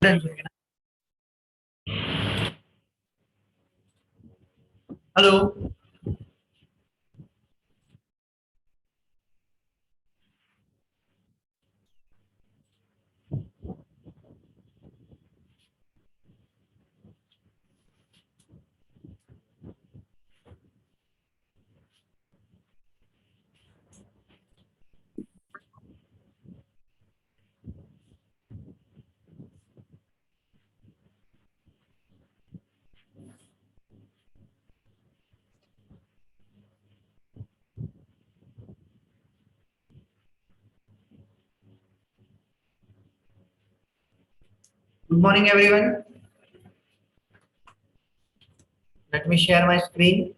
Hello. Good morning, everyone. Let me share my screen.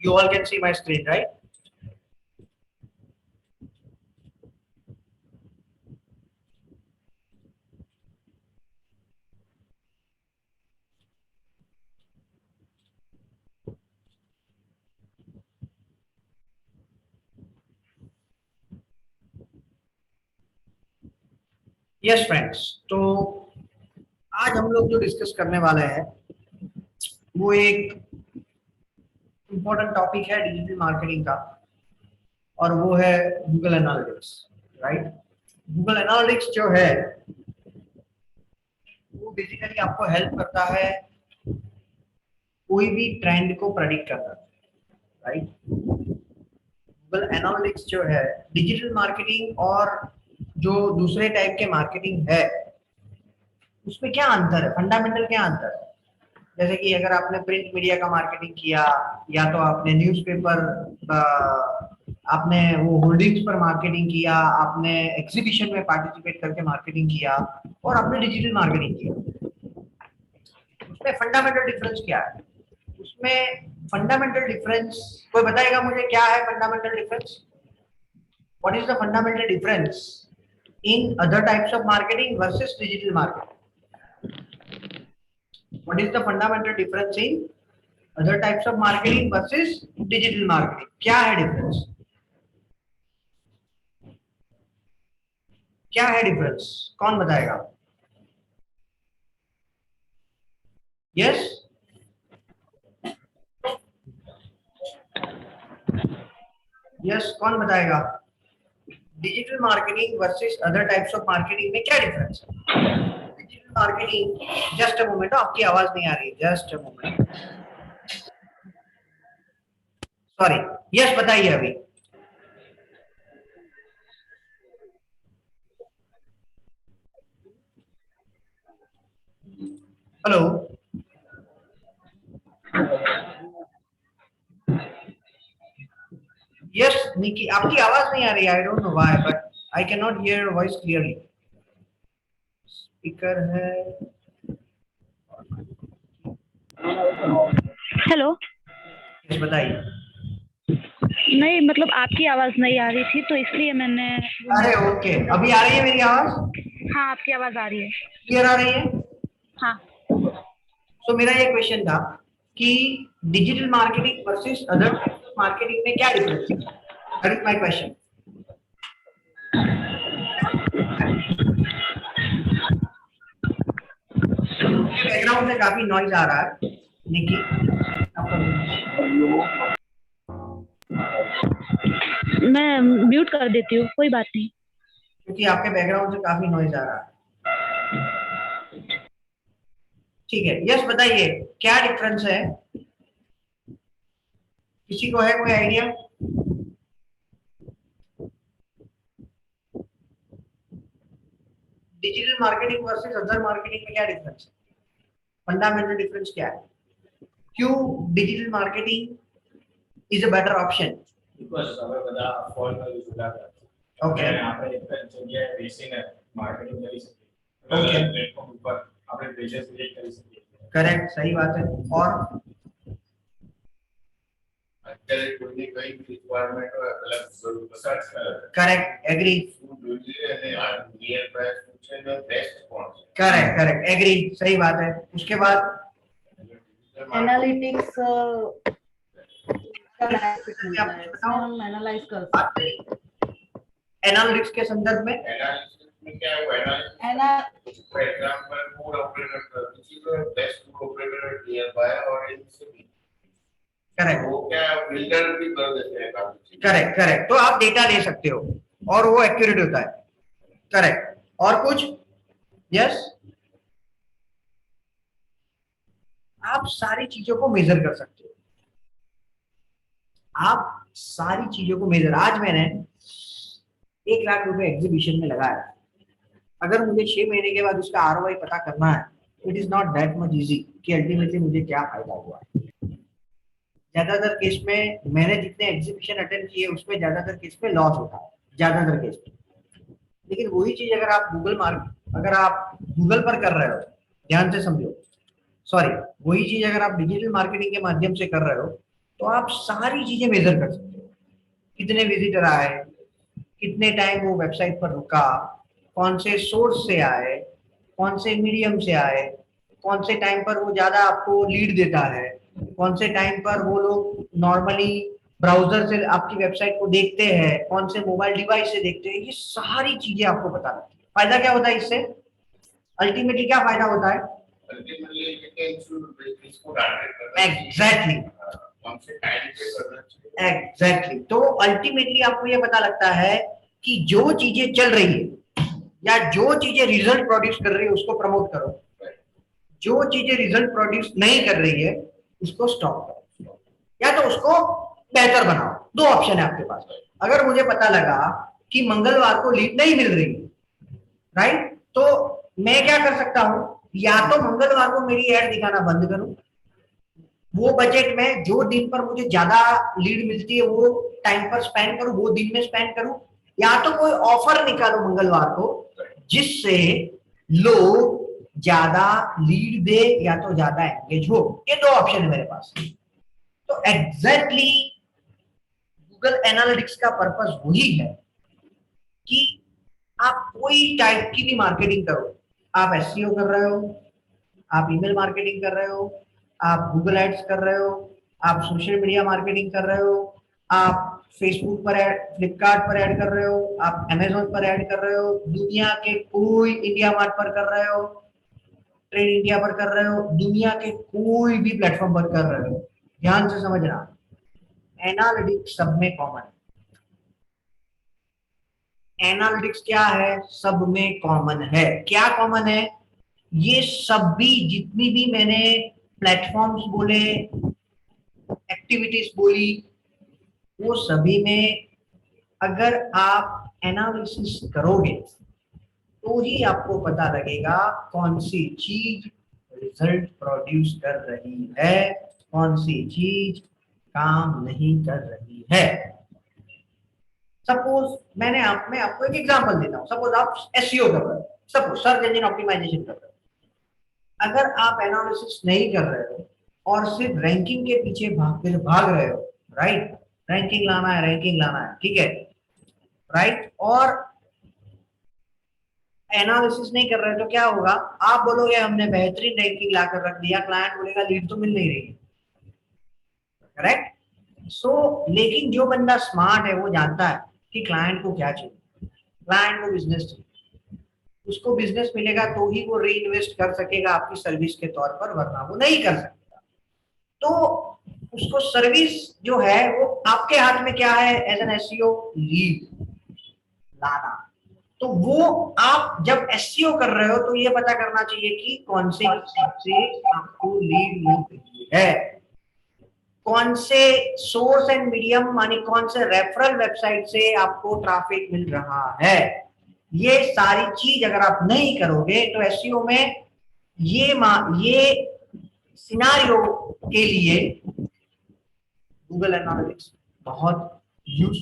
You all can see my screen, right? Yes, friends. तो आज हम लोग जो discuss करने वाले हैं वो एक इम्पोर्टेंट टॉपिक है डिजिटल मार्केटिंग का, और वो है Google analytics, right? Google analytics जो है वो बेसिकली आपको हेल्प करता है कोई भी ट्रेंड को प्रेडिक्ट करना, राइट? गूगल एनालिटिक्स जो है डिजिटल मार्केटिंग और जो दूसरे टाइप के मार्केटिंग है उसमें क्या अंतर है, फंडामेंटल क्या अंतर है? जैसे कि अगर आपने प्रिंट मीडिया का मार्केटिंग किया या तो आपने न्यूज़पेपर, आपने वो होर्डिंग्स पर मार्केटिंग किया, आपने एग्जीबिशन में पार्टिसिपेट करके मार्केटिंग किया, और आपने डिजिटल मार्केटिंग किया, उसमें फंडामेंटल डिफरेंस क्या है? उसमें फंडामेंटल डिफरेंस कोई बताएगा मुझे, क्या है fundamental difference? What is the fundamental difference in other types of marketing versus digital marketing? What is the fundamental difference in other types of marketing versus digital marketing? क्या है डिफरेंस? क्या है difference? कौन बताएगा? यस, यस, कौन बताएगा? Digital marketing versus other types of marketing में क्या डिफरेंस है? Digital marketing, just a moment, आपकी आवाज नहीं आ रही, just a moment, sorry. Yes, बताइए अभी। हेलो। यस निकी, आपकी आवाज नहीं आ रही, I don't know why, but I can not here your voice clearly. Speaker है। हेलो। यस, बताइए। नहीं मतलब आपकी आवाज नहीं आ रही थी तो इसलिए मैंने। अरे ओके, अभी आ रही है मेरी आवाज? हाँ आपकी आवाज आ रही है। क्लियर आ रही है? हाँ। तो मेरा ये क्वेश्चन था कि digital marketing versus other marketing में क्या डिफरेंस है? That is my question. Background से काफी नॉइज आ रहा है, निकी। मैं म्यूट कर देती हूँ, कोई बात नहीं। क्योंकि आपके बैकग्राउंड से काफी नॉइज आ रहा है। ठीक है, यस बताइए, क्या डिफरेंस है? किसी को है कोई idea? Digital marketing versus other marketing में क्या डिफरेंस है? फंडामेंटल डिफरेंस क्या है? क्यों digital marketing is a better option? Because हमें બધા ફોન પર જોડા હતા ओके, આપણે એક જગ્યાએ બેસીને માર્કેટિંગ કરી શકીએ ओके, अलग પ્લેટફોર્મ ઉપર આપણે પેजेस ક્રિએટ કરી શકીએ करेक्ट, सही बात है। और અત્યારે કોઈની કઈ રિક્વાયરમેન્ટ હોય अलग જરૂર સર્ચ કરે करेक्ट, एग्री, શું જોઈએ અને આ નિયર પ્રાઇસ શું છે ને બેસ્ટ કોણ છે करेक्ट, करेक्ट, एग्री, सही बात है। उसके बाद एनालिटिक्स हम एनालाइज कर सकते हैं। एनालिटिक्स के संदर्भ में एनालिसिस में क्या है, वो analysis for example food operator, which is the best food operator nearby or in city, correct वो क्या बिल्डर भी कर देते हैं काफी चीजें। करेक्ट करेक्ट, तो आप डेटा ले सकते हो और वो एक्यूरेट होता है। करेक्ट, और कुछ? यस, आप सारी चीजों को मेजर कर सकते हो, आप सारी चीजों को मेजर। आज मैंने 1 लाख रुपए एग्जीबिशन में लगाया, अगर मुझे 6 महीने के बाद उसका आरओआई पता करना है, it is not that much easy कि अल्टीमेटली मुझे क्या फायदा हुआ है। ज्यादातर केस में मैंने जितने एग्जीबिशन अटेंड किए उसमें ज्यादातर केस में लॉस होता है, ज्यादातर केस में। लेकिन वही चीज अगर आप अगर आप गूगल पर कर रहे हो, ध्यान से समझो, सॉरी, वही चीज अगर आप डिजिटल मार्केटिंग के माध्यम से कर रहे हो, तो आप सारी चीजें मेजर कर सकते हो। कितने विजिटर आए, कितने टाइम वो वेबसाइट पर रुका, कौन से सोर्स से आए, कौन से मीडियम से आए, कौन से टाइम पर वो ज्यादा आपको लीड देता है, कौन से टाइम पर वो लोग नॉर्मली ब्राउजर से आपकी वेबसाइट को देखते हैं, कौन से मोबाइल डिवाइस से देखते हैं, ये सारी चीजें आपको पता लगती है। फायदा क्या होता है इससे? अल्टीमेटली क्या फायदा होता है? अल्टीमेटली ये क्या इसको टारगेट करना चाहिए। एग्जैक्टली कौन से टाइम पे करना चाहिए। एग्जैक्टली, तो अल्टीमेटली आपको ये पता लगता है कि जो चीजें चल रही है या जो चीजें रिजल्ट प्रोड्यूस कर रही है उसको प्रमोट करो, जो चीजें रिजल्ट प्रोड्यूस नहीं कर रही है उसको स्टॉप करो, या तो उसको बेहतर बनाओ। 2 ऑप्शन है आपके पास। अगर मुझे पता लगा कि मंगलवार को लीड नहीं मिल रही, राइट, तो मैं क्या कर सकता हूं? या तो मंगलवार को मेरी एड दिखाना बंद करूं, वो बजट में जो दिन पर मुझे ज्यादा लीड मिलती है वो टाइम पर स्पेंड करूं, वो दिन में स्पेंड करूं, या तो कोई ऑफर निकालो मंगलवार को जिससे लोग ज्यादा लीड दे या तो ज्यादा एंगेज हो। ये 2 ऑप्शन है मेरे पास। तो एग्जैक्टली गूगल एनालिटिक्स का पर्पस वही है कि आप कोई टाइप की भी मार्केटिंग करो, आप एसईओ कर रहे हो, आप ईमेल मार्केटिंग कर रहे हो, आप गूगल एड्स कर रहे हो, आप सोशल मीडिया मार्केटिंग कर रहे हो, आप फेसबुक पर ऐड, फ्लिपकार्ट पर ऐड कर रहे हो, आप अमेजोन पर ऐड कर रहे हो, दुनिया के कोई, इंडिया मार्ट पर कर रहे हो, ट्रेड इंडिया पर कर रहे हो, दुनिया के कोई भी प्लेटफॉर्म पर कर रहे हो, ध्यान से समझना, एनालिटिक्स सब में कॉमन है। एनालिटिक्स क्या है? सब में कॉमन है। क्या कॉमन है? ये सब भी, जितनी भी मैंने प्लेटफॉर्म्स बोले, एक्टिविटीज बोली, वो सभी में अगर आप एनालिसिस करोगे तो ही आपको पता लगेगा कौन सी चीज रिजल्ट प्रोड्यूस कर रही है, कौन सी चीज काम नहीं कर रही है। सपोज मैं आपको एक एग्जांपल देता हूं। सपोज आप एसईओ कर रहे हो, सपोज सर्च इंजन ऑप्टिमाइजेशन कर रहे हो। अगर आप एनालिसिस नहीं कर रहे हो और सिर्फ रैंकिंग के पीछे भाग रहे हो, राइट, रैंकिंग लाना है, रैंकिंग लाना है, ठीक है, राइट, और एनालिसिस नहीं कर रहे तो क्या होगा? आप बोलोगे हमने बेहतरीन रैंकिंग लाकर रख दिया, क्लाइंट बोलेगा लीड तो मिल नहीं रही, करेक्ट। सो लेकिन जो बंदा स्मार्ट है वो जानता है कि क्लाइंट को क्या चाहिए, क्लाइंट को बिजनेस चाहिए, उसको बिजनेस मिलेगा तो ही वो री इन्वेस्ट कर सकेगा आपकी सर्विस के तौर पर, वरना वो नहीं कर सकेगा। तो उसको सर्विस जो है वो आपके हाथ में क्या है एज एन एसईओ? लीड लाना। तो वो आप जब एसईओ कर रहे हो तो ये पता करना चाहिए कि कौन से आपको लीड मिल रही है, कौन से सोर्स एंड मीडियम, मानी कौन से रेफरल वेबसाइट से आपको ट्रैफिक मिल रहा है। ये सारी चीज अगर आप नहीं करोगे तो एसईओ में ये सिनारियो के लिए गूगल एनालिटिक्स बहुत यूज।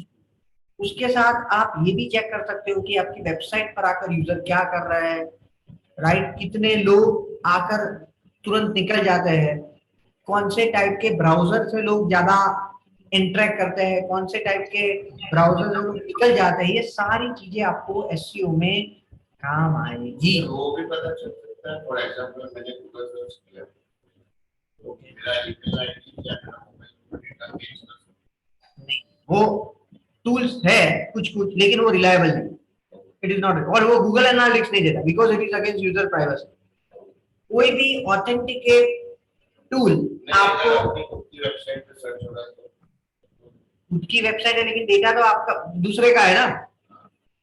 उसके साथ आप ये भी चेक कर सकते हो कि आपकी वेबसाइट पर आकर यूजर क्या कर रहे हैं, राइट, कितने लोग आकर तुरंत निकल जाते हैं, कौन से टाइप के ब्राउजर से लोग ज्यादा इंटरेक्ट करते हैं, कौन से टाइप के ब्राउजर से लोग निकल जाते हैं। ये सारी चीजें आपको एसईओ में काम आएगी। वो भी पता चल सकता है। फॉर एग्जांपल मैंने गूगल सर्च किया तो मेरा ईमेल आईडी या मेरा मोबाइल नंबर डेटा बेस नहीं, वो टूल्स है कुछ कुछ, लेकिन वो रिलायबल नहीं, इट इज नॉट, और वो गूगल एनालिटिक्स नहीं देता because it is against user privacy. कोई भी ऑथेंटिकेट टूल आपको, वेबसाइट पे सर्च होगा तो खुद की वेबसाइट है लेकिन डेटा तो आपका दूसरे का है ना,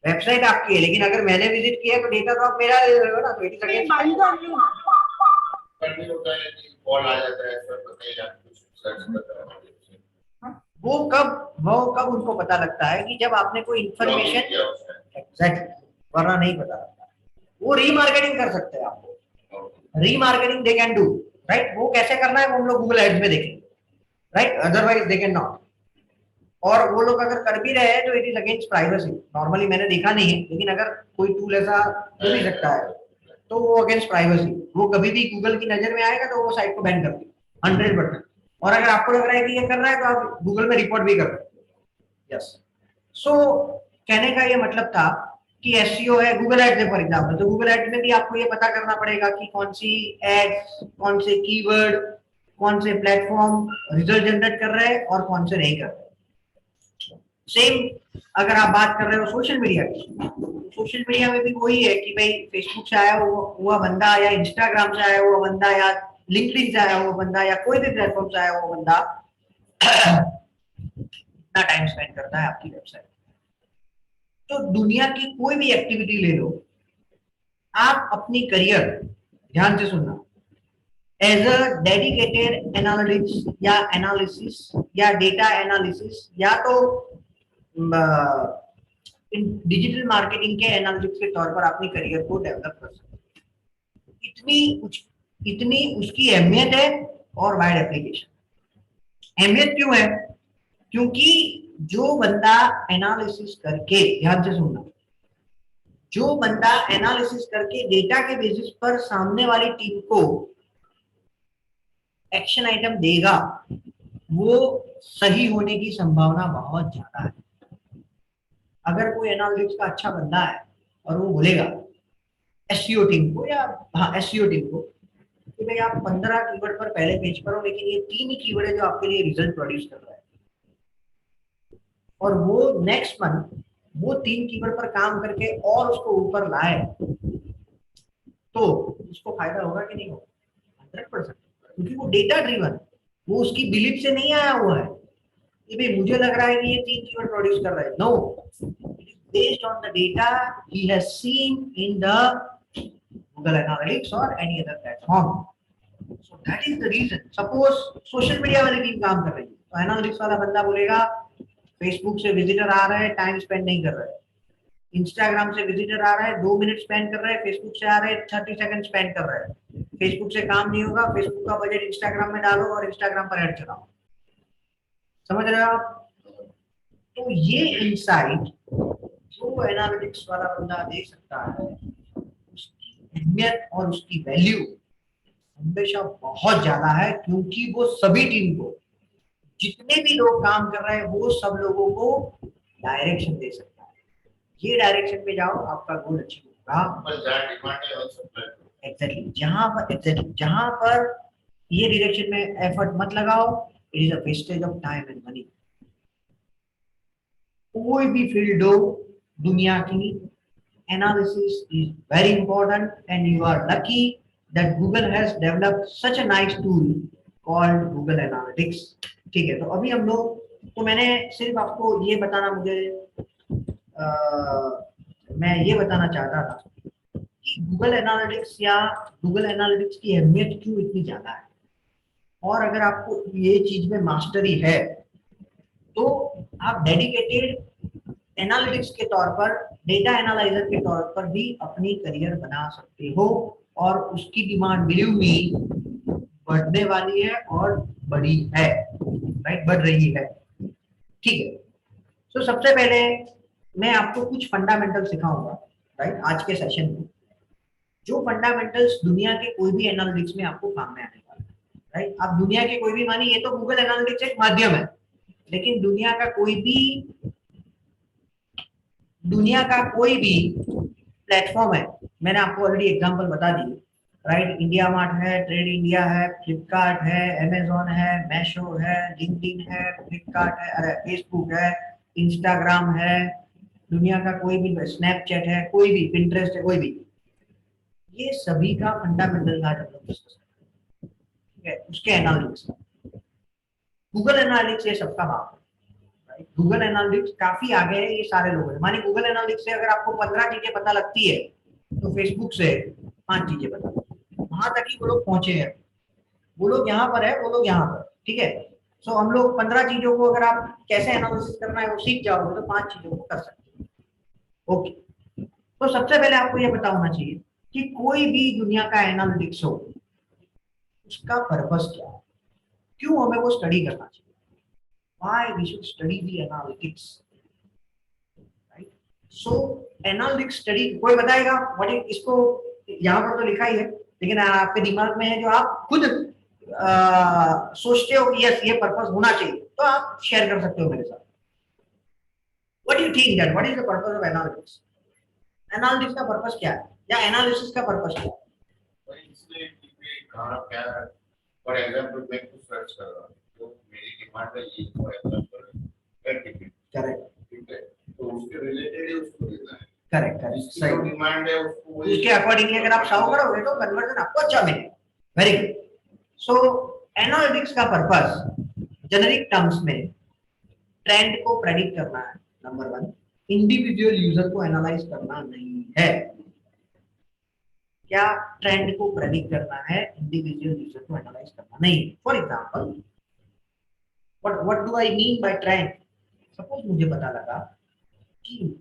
वेबसाइट आपकी है लेकिन अगर मैंने विजिट किया तो डेटा तो आप मेरा ले रहे हो ना, तो इट इज अगेंस्ट। करनी होता है कि कॉल आ जाता है सर बताइए आप कुछ सर्च करना है। वो कब उनको पता लगता है कि जब आपने कोई इंफॉर्मेशन, एग्जैक्टली, वरना नहीं पता लगता। वो रीमार्केटिंग कर सकते हैं आपको, remarketing they can do, right. वो कैसे करना है वो हम लोग गूगल एड्स में देखेंगे, right, otherwise they can not. और वो लोग अगर कर भी रहे हैं तो it is against privacy, normally मैंने देखा नहीं है, लेकिन अगर कोई टूल ऐसा हो भी सकता है तो वो अगेंस्ट प्राइवेसी, वो कभी भी गूगल की नजर में आएगा तो वो साइट को बैन कर देगा 100%। और अगर आपको लग रहा है कि ये कर रहा है तो आप गूगल में रिपोर्ट भी कर सकते हैं। यस, सो कहने का ये मतलब था कि एसईओ है गूगल एड्स है फॉर एग्जांपल, तो गूगल एड्स में भी आपको ये पता करना पड़ेगा कि कौन सी एड्स, कौन से कीवर्ड, कौन से प्लेटफॉर्म रिजल्ट जनरेट कर रहे हैं और कौन से नहीं कर रहे। सेम अगर आप बात कर रहे हो सोशल मीडिया की, सोशल मीडिया में भी वही है कि भाई फेसबुक से आया हुआ बंदा, या इंस्टाग्राम से आया हुआ बंदा, या लिंक्डइन से आया हुआ बंदा, या कोई भी प्लेटफॉर्म से आया हुआ बंदा कितना टाइम स्पेंड करता है आपकी वेबसाइट। तो दुनिया की कोई भी एक्टिविटी ले लो, आप अपनी करियर, ध्यान से सुनना, एज अ डेडिकेटेड एनालिटिक्स या एनालिसिस या डेटा एनालिसिस, या तो डिजिटल मार्केटिंग के एनालिटिक्स के तौर पर अपनी करियर को डेवलप कर सकते हैं। इतनी उसकी अहमियत है और वाइड एप्लीकेशन। अहमियत क्यों है? क्योंकि जो बंदा एनालिसिस करके, ध्यान से सुनना, जो बंदा एनालिसिस करके डेटा के बेसिस पर सामने वाली टीम को एक्शन आइटम देगा, वो सही होने की संभावना बहुत ज्यादा है। अगर कोई एनालिटिक्स का अच्छा बंदा है और वो बोलेगा एसईओ टीम को, या एसईओ टीम को कि भाई आप 15 कीवर्ड पर पहले पेज पर हो, लेकिन ये 3 ही कीवर्ड है जो आपके लिए रिजल्ट प्रोड्यूस कर रहा है, और वो नेक्स्ट मंथ वो 3 कीवर्ड पर काम करके और उसको ऊपर लाए, तो उसको फायदा होगा कि नहीं होगा? 100%, क्योंकि वो डेटा ड्रिवन, वो उसकी बिलीफ से नहीं आया हुआ है कि भाई मुझे लग रहा है कि ये 3 कीवर्ड प्रोड्यूस कर रहा है। No, it is based on the data he has seen in the Google Analytics or any other platform. So that is the reason. Suppose social media वाली टीम काम कर रही है, तो एनालिटिक्स वाला बंदा बोलेगा फेसबुक से विजिटर आ रहा है, टाइम स्पेंड नहीं कर रहा है, इंस्टाग्राम से विजिटर आ रहा है 2 मिनट स्पेंड कर रहा है, फेसबुक से आ रहा है 30 सेकंड स्पेंड कर रहा है, फेसबुक से काम नहीं होगा, फेसबुक का बजट इंस्टाग्राम में डालो और इंस्टाग्राम पर ऐड चलाओ। समझ रहे हो आप? तो ये इनसाइट जो एनालिटिक्स वाला बंदा दे सकता है, उसकी अहमियत और उसकी वैल्यू हमेशा बहुत ज्यादा है, क्योंकि वो सभी टीम को, जितने भी लोग काम कर रहे हैं, वो सब लोगों को डायरेक्शन दे सकता है। ये डायरेक्शन पे जाओ, आपका गोल अचीव होगा। एग्जैक्टली, जहां पर ये डायरेक्शन में एफर्ट मत लगाओ, it is a wastage of time and money. कोई भी फील्ड हो दुनिया की, analysis is very important, and you are lucky that Google has developed such a nice tool called Google Analytics। ठीक है, तो अभी हम लोग, तो मैंने सिर्फ आपको ये बताना, मैं ये बताना चाहता था कि Google Analytics या Google Analytics की अहमियत क्यों इतनी ज्यादा है, और अगर आपको ये चीज में मास्टरी है तो आप डेडिकेटेड एनालिटिक्स के तौर पर, डेटा एनालाइजर के तौर पर भी अपनी करियर बना सकते हो, और उसकी डिमांड बिलीव मी बढ़ने वाली है और बड़ी है, राइट, बढ़ रही है। ठीक है, तो सबसे पहले मैं आपको कुछ फंडामेंटल सिखाऊंगा, राइट, आज के सेशन में, जो फंडामेंटल्स दुनिया के कोई भी एनालिटिक्स में आपको काम में आने वाला है, राइट। आप दुनिया के कोई भी, मानिए ये तो गूगल एनालिटिक्स एक माध्यम है, लेकिन दुनिया का कोई भी प्लेटफॉर्म है, मैंने आपको ऑलरेडी एग्जांपल बता दी, राइट, इंडिया मार्ट है, ट्रेड इंडिया है, फ्लिपकार्ट है, अमेजोन है, मैशो है, लिंक्डइन है, फ्लिपकार्ट है, अरे फेसबुक है, इंस्टाग्राम है, दुनिया का कोई भी, स्नैपचैट है, कोई भी, पिंटरेस्ट है, कोई भी, ये सभी का फंडामेंटल आज हम लोग डिस्कस करेंगे, ठीक है। उसके एनालिटिक्स, गूगल एनालिटिक्स ये सबका बाप है। गूगल एनालिटिक्स काफी आगे है ये सारे लोग हैं। माने गूगल एनालिटिक्स से अगर आपको 15 चीजें पता लगती है तो फेसबुक से 5 चीजें पता लगती है। वहां तक ही वो लोग पहुंचे हैं, वो लोग यहाँ पर है, वो लोग यहाँ पर, ठीक है। सो हम लोग 15 चीजों को अगर आप कैसे एनालिसिस करना है वो सीख जाओगे तो 5 चीजों को कर सकते हैं, ओके। तो सबसे पहले आपको ये पता होना चाहिए कि कोई भी दुनिया का एनालिटिक्स हो उसका पर्पस क्या है, क्यों हमें वो स्टडी करना चाहिए, why we should study the analytics, right? So analytics study कोई बताएगा what is, इसको यहाँ पर तो लिखा ही है लेकिन आपके दिमाग में है जो आप खुद सोचते हो कि यस ये पर्पस होना चाहिए, तो आप शेयर कर सकते हो मेरे साथ। What do you think that what is the purpose of analytics? Analytics का पर्पस क्या है या एनालिसिस का पर्पस क्या है? और इसलिए कि कहाँ क्या, फॉर एग्जांपल मैं कुछ सर्च कर रहा हूँ तो मेरी डिमांड है ये, फॉर एग्जांपल टिकट, करेक्ट, ठीक है, तो उसके रिलेटेड ही उसको देना है। करेक्ट करेक्ट, जिसकी सही, जो डिमांड है उसको उसके अकॉर्डिंगली अगर आप शाव करोगे तो कन्वर्जन आपको अच्छा मिलेगा। Very good. सो एनालिटिक्स का पर्पस जेनेरिक टर्म्स में ट्रेंड को प्रेडिक्ट करना है, नंबर 1। इंडिविजुअल यूजर को एनालाइज करना नहीं है। क्या ट्रेंड को प्रेडिक्ट करना है, इंडिविजुअल यूजर को एनालाइज करना नहीं। For example what do I mean bye trend? Suppose मुझे पता लगा कि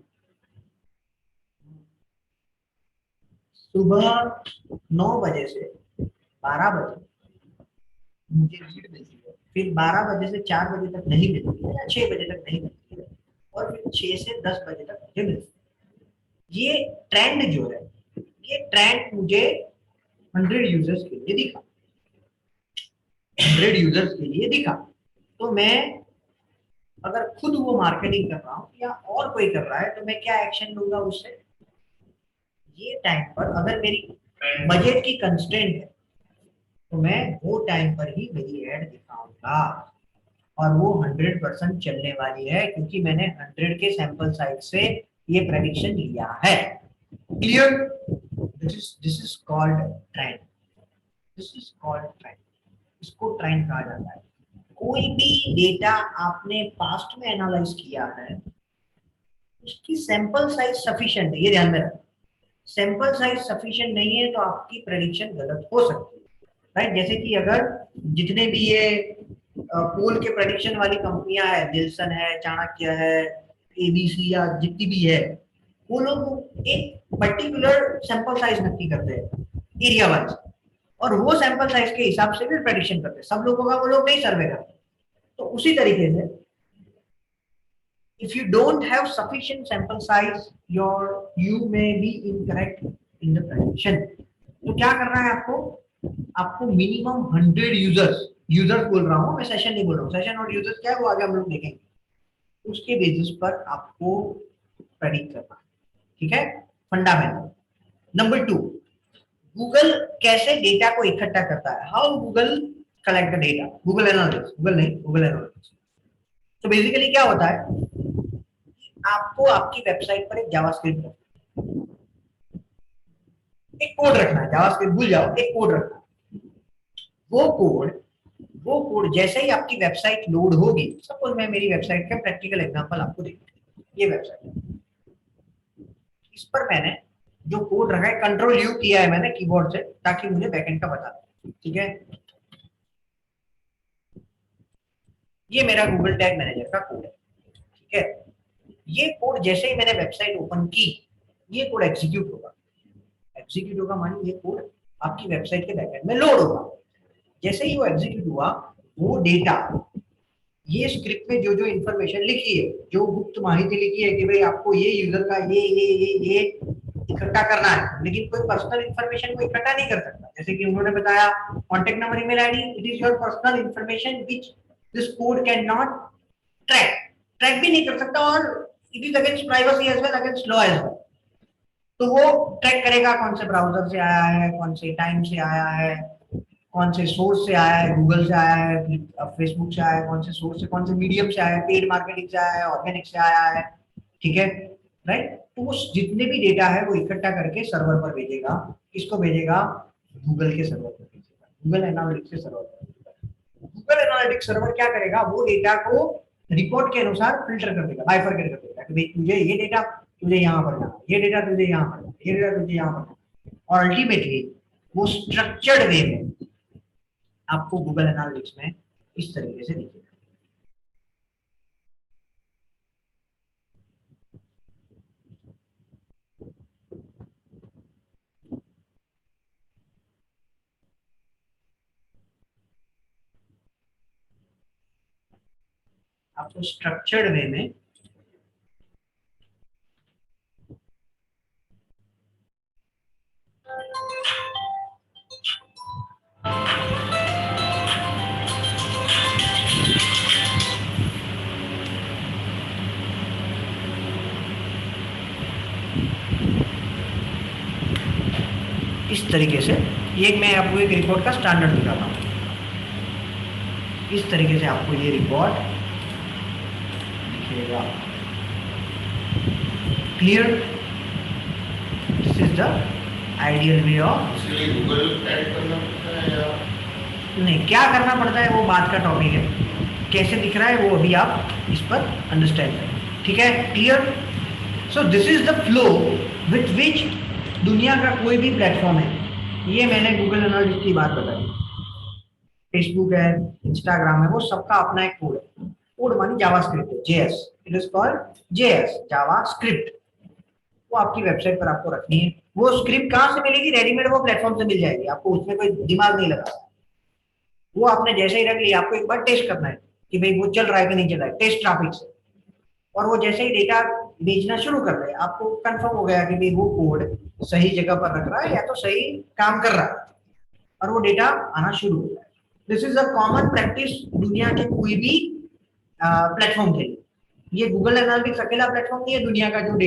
सुबह 9 बजे से 12 बजे मुझे लीड मिलती है, फिर 12 बजे से 4 बजे तक नहीं मिलती है या 6 बजे तक नहीं मिलती है, और फिर 6 से 10 बजे तक मुझे मिलती है। ये ट्रेंड जो है, ये ट्रेंड मुझे 100 यूजर्स के लिए दिखा, 100 यूजर्स के लिए दिखा। तो मैं अगर खुद वो मार्केटिंग कर रहा हूँ या और कोई कर रहा है तो मैं क्या एक्शन लूंगा उससे? ये टाइम पर अगर मेरी बजट की कंस्ट्रेंट है तो मैं वो टाइम पर ही मेरी एड दिखाऊंगा, और वो 100% चलने वाली है क्योंकि मैंने 100 के सैंपल साइज से ये प्रेडिक्शन लिया है। Clear? This is called trend, this is called trend, इसको ट्रेंड कहा जाता है। कोई भी डेटा आपने पास्ट में एनालाइज किया है उसकी सैंपल साइज सफिशिएंट है, ये ध्यान में रखना। सैंपल साइज सफिशिएंट नहीं है तो आपकी प्रेडिक्शन गलत हो सकती है, राइट। जैसे कि अगर जितने भी ये पोल के प्रेडिक्शन वाली कंपनियां है, निल्सन है, चाणक्य है, एबीसी या जितनी भी है, वो लोग एक पर्टिकुलर सैंपल साइज नक्की करते हैं एरिया वाइज, और वो सैंपल साइज के हिसाब से भी प्रेडिक्शन करते हैं। सब लोगों का वो लोग नहीं सर्वे करते। तो उसी तरीके से if you don't have sufficient sample size you may be incorrect in the prediction। तो क्या करना है आपको? आपको मिनिमम 100 यूजर्स बोल रहा हूँ मैं, सेशन नहीं बोल रहा हूँ। सेशन और यूजर्स क्या है वो आगे हम लोग देखेंगे। उसके बेसिस पर आपको प्रेडिक्ट करना है, ठीक है, फंडामेंटल। नंबर 2, गूगल कैसे डेटा को इकट्ठा करता है, how Google collect the data. Google analytics, Google नहीं, गूगल एनालिटिक्स। तो बेसिकली क्या होता है, आपको आपकी वेबसाइट पर एक जावास्क्रिप्ट, एक कोड रखना है। जावास्क्रिप्ट भूल जाओ, एक कोड रखना है। वो कोड जैसे ही आपकी वेबसाइट लोड होगी, सपोज मैं मेरी वेबसाइट का प्रैक्टिकल एग्जांपल आपको देखूं, ये वेबसाइट, इस पर मैंने जो कोड रखा है, कंट्रोल यू किया है मैंने कीबोर्ड से ताकि मुझे बैकएंड का बता दे, ठीक है। ये मेरा गूगल टैग मैनेजर का कोड है, ठीक है। ये कोड जैसे ही मैंने वेबसाइट ओपन की, ये कोड एग्जीक्यूट होगा मानिए ये कोड आपकी वेबसाइट के बैकएंड में लोड होगा। जैसे ही वो एग्जीक्यूट हुआ, वो डेटा, ये स्क्रिप्ट में जो जो इंफॉर्मेशन लिखी है, जो गुप्त माहिती लिखी है कि भाई आपको ये यूजर का ये इकट्ठा करना है, लेकिन कोई पर्सनल इंफॉर्मेशन को इकट्ठा नहीं कर सकता। जैसे कि उन्होंने बताया contact number, email ID, it is your personal information which this code can not track भी नहीं कर सकता, और it is against privacy as well, against law as well. तो वो ट्रैक करेगा कौन से ब्राउजर से आया है, कौन से टाइम से आया है, कौन से सोर्स से आया है, गूगल से आया है, फेसबुक से आया है, कौन से सोर्स से, कौन से मीडियम से आया है, पेड मार्केटिंग से आया है, ऑर्गेनिक से आया है, ठीक है, राइट। तो वो जितने भी डेटा है वो इकट्ठा करके सर्वर पर भेजेगा। किसको भेजेगा? गूगल के सर्वर पर भेजेगा, गूगल एनालिटिक्स के सर्वर पर भेजेगा। गूगल एनालिटिक्स सर्वर क्या करेगा? वो डेटा को रिपोर्ट के अनुसार फिल्टर कर देगा, बाइफरकेट कर देगा कि भाई तुझे ये डेटा तुझे यहाँ पर जाना, ये डेटा तुझे यहाँ पर जाना, ये डेटा तुझे यहाँ पर जाना, और अल्टीमेटली वो स्ट्रक्चर्ड वे में आपको गूगल एनालिटिक्स में इस तरीके से दिखेगा। आपको स्ट्रक्चर्ड वे में इस तरीके से, ये मैं आपको एक रिपोर्ट का स्टैंडर्ड दिखाता हूँ। इस तरीके से आपको ये रिपोर्ट दिखेगा। Clear? This is the ideal way of. इसके लिए गूगल ऐड करना पड़ता है या नहीं, क्या करना पड़ता है वो बात का टॉपिक है, कैसे दिख रहा है वो अभी आप इस पर अंडरस्टैंड करें, ठीक है? Clear? So this is the flow with which दुनिया का कोई भी प्लेटफॉर्म है, ये मैंने गूगल एनालिटिक्स की बात बताई, फेसबुक है, इंस्टाग्राम है, वो सबका अपना एक कोड है। कोड मानी जावास्क्रिप्ट है, JS, it is called JS, JavaScript. वो आपकी वेबसाइट पर आपको रखनी है। वो स्क्रिप्ट कहाँ से मिलेगी? रेडीमेड वो प्लेटफॉर्म से मिल जाएगी आपको, उसमें कोई दिमाग नहीं लगा। वो आपने जैसे ही रख लिया, आपको एक बार टेस्ट करना है कि भाई वो चल रहा है कि नहीं चल रहा है, टेस्ट ट्रैफिक से। और वो जैसे ही डेटा भेजना शुरू कर रहे हैं, आपको कंफर्म हो गया कि भाई वो कोड सही जगह पर रख रहा है या तो सही काम कर रहा है, और वो डेटा आना शुरू हो गया। This is a common practice दुनिया के कोई भी प्लेटफॉर्म के लिए। ये गूगल एनालिटिक्स अकेला प्लेटफॉर्म नहीं है दुनिया का जो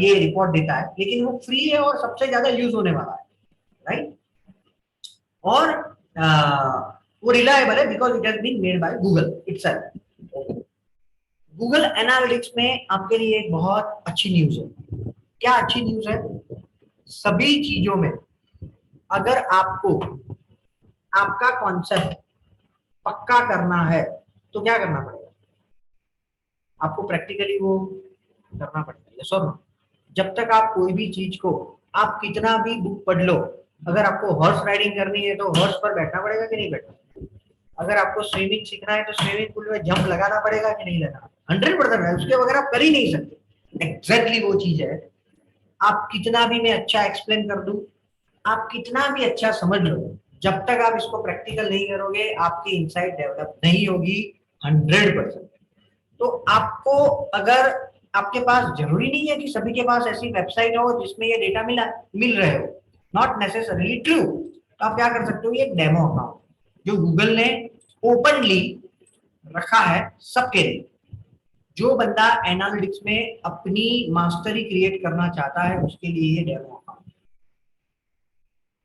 ये रिपोर्ट देता है, लेकिन वो फ्री है और सबसे ज्यादा यूज होने वाला है, राइट? और वो रिलायबल है because it has been made by Google itself. Google Analytics में आपके लिए एक बहुत अच्छी न्यूज है। क्या अच्छी न्यूज है? सभी चीजों में अगर आपको आपका कॉन्सेप्ट पक्का करना है तो क्या करना पड़ेगा? आपको प्रैक्टिकली वो करना पड़ेगा, यस और नो? जब तक आप कोई भी चीज को, आप कितना भी बुक पढ़ लो, अगर आपको हॉर्स राइडिंग करनी है तो हॉर्स पर बैठना पड़ेगा कि नहीं बैठना? अगर आपको स्विमिंग सीखना है तो स्विमिंग पूल में जंप लगाना पड़ेगा कि नहीं लगाना? 100% है, उसके बगैर आप कर ही नहीं सकते। एग्जैक्टली वो चीज है। आप कितना भी मैं अच्छा एक्सप्लेन कर दूं, आप कितना भी अच्छा समझ लो, जब तक आप इसको प्रैक्टिकल नहीं करोगे आपकी इनसाइट डेवलप नहीं होगी 100%। तो आपको, अगर आपके पास, जरूरी नहीं है कि सभी के पास ऐसी वेबसाइट हो जिसमें ये डेटा मिल रहे हो, नॉट नेसेसरीली ट्रू। तो आप क्या कर सकते हो? ये डेमो अकाउंट जो गूगल ने ओपनली रखा है सबके लिए, जो बंदा एनालिटिक्स में अपनी मास्टरी क्रिएट करना चाहता है उसके लिए ये डेमो अकाउंट,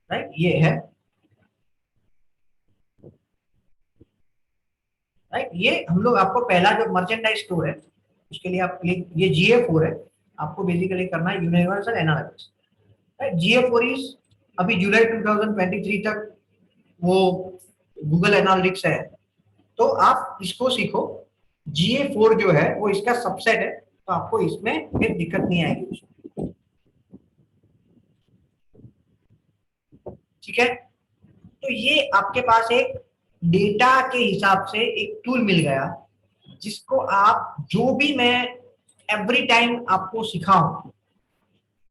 राइट? ये है, राइट? ये हम लोग, आपको पहला जो मर्चेंडाइज स्टोर है उसके लिए आप ये GA4 है, आपको बेसिकली करना है universal analytics, right? GA4 is अभी जुलाई 2023 तक वो गूगल एनालिटिक्स है, तो आप इसको सीखो। GA4 जो है वो इसका सबसेट है, तो आपको इसमें फिर दिक्कत नहीं आएगी, ठीक है? तो ये आपके पास एक डेटा के हिसाब से एक टूल मिल गया, जिसको आप, जो भी मैं एवरी टाइम आपको सिखाऊं,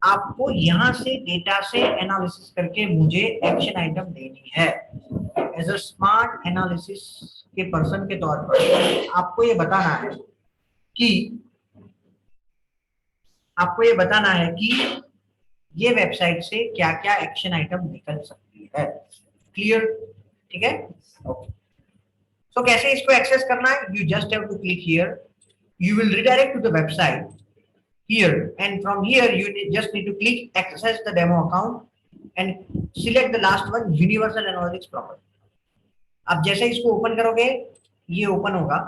आपको यहां से डेटा से एनालिसिस करके मुझे एक्शन आइटम देनी है। एज अ स्मार्ट एनालिसिस के पर्सन के तौर पर आपको ये बताना है कि ये वेबसाइट से क्या क्या एक्शन आइटम निकल सकती है। क्लियर? ठीक है, ओके। सो कैसे इसको एक्सेस करना है? You just have to click here, you will redirect to the website here, and from here you just need to click access the demo account and select the last one, universal analytics property. आप जैसे इसको open करोगे ये open होगा।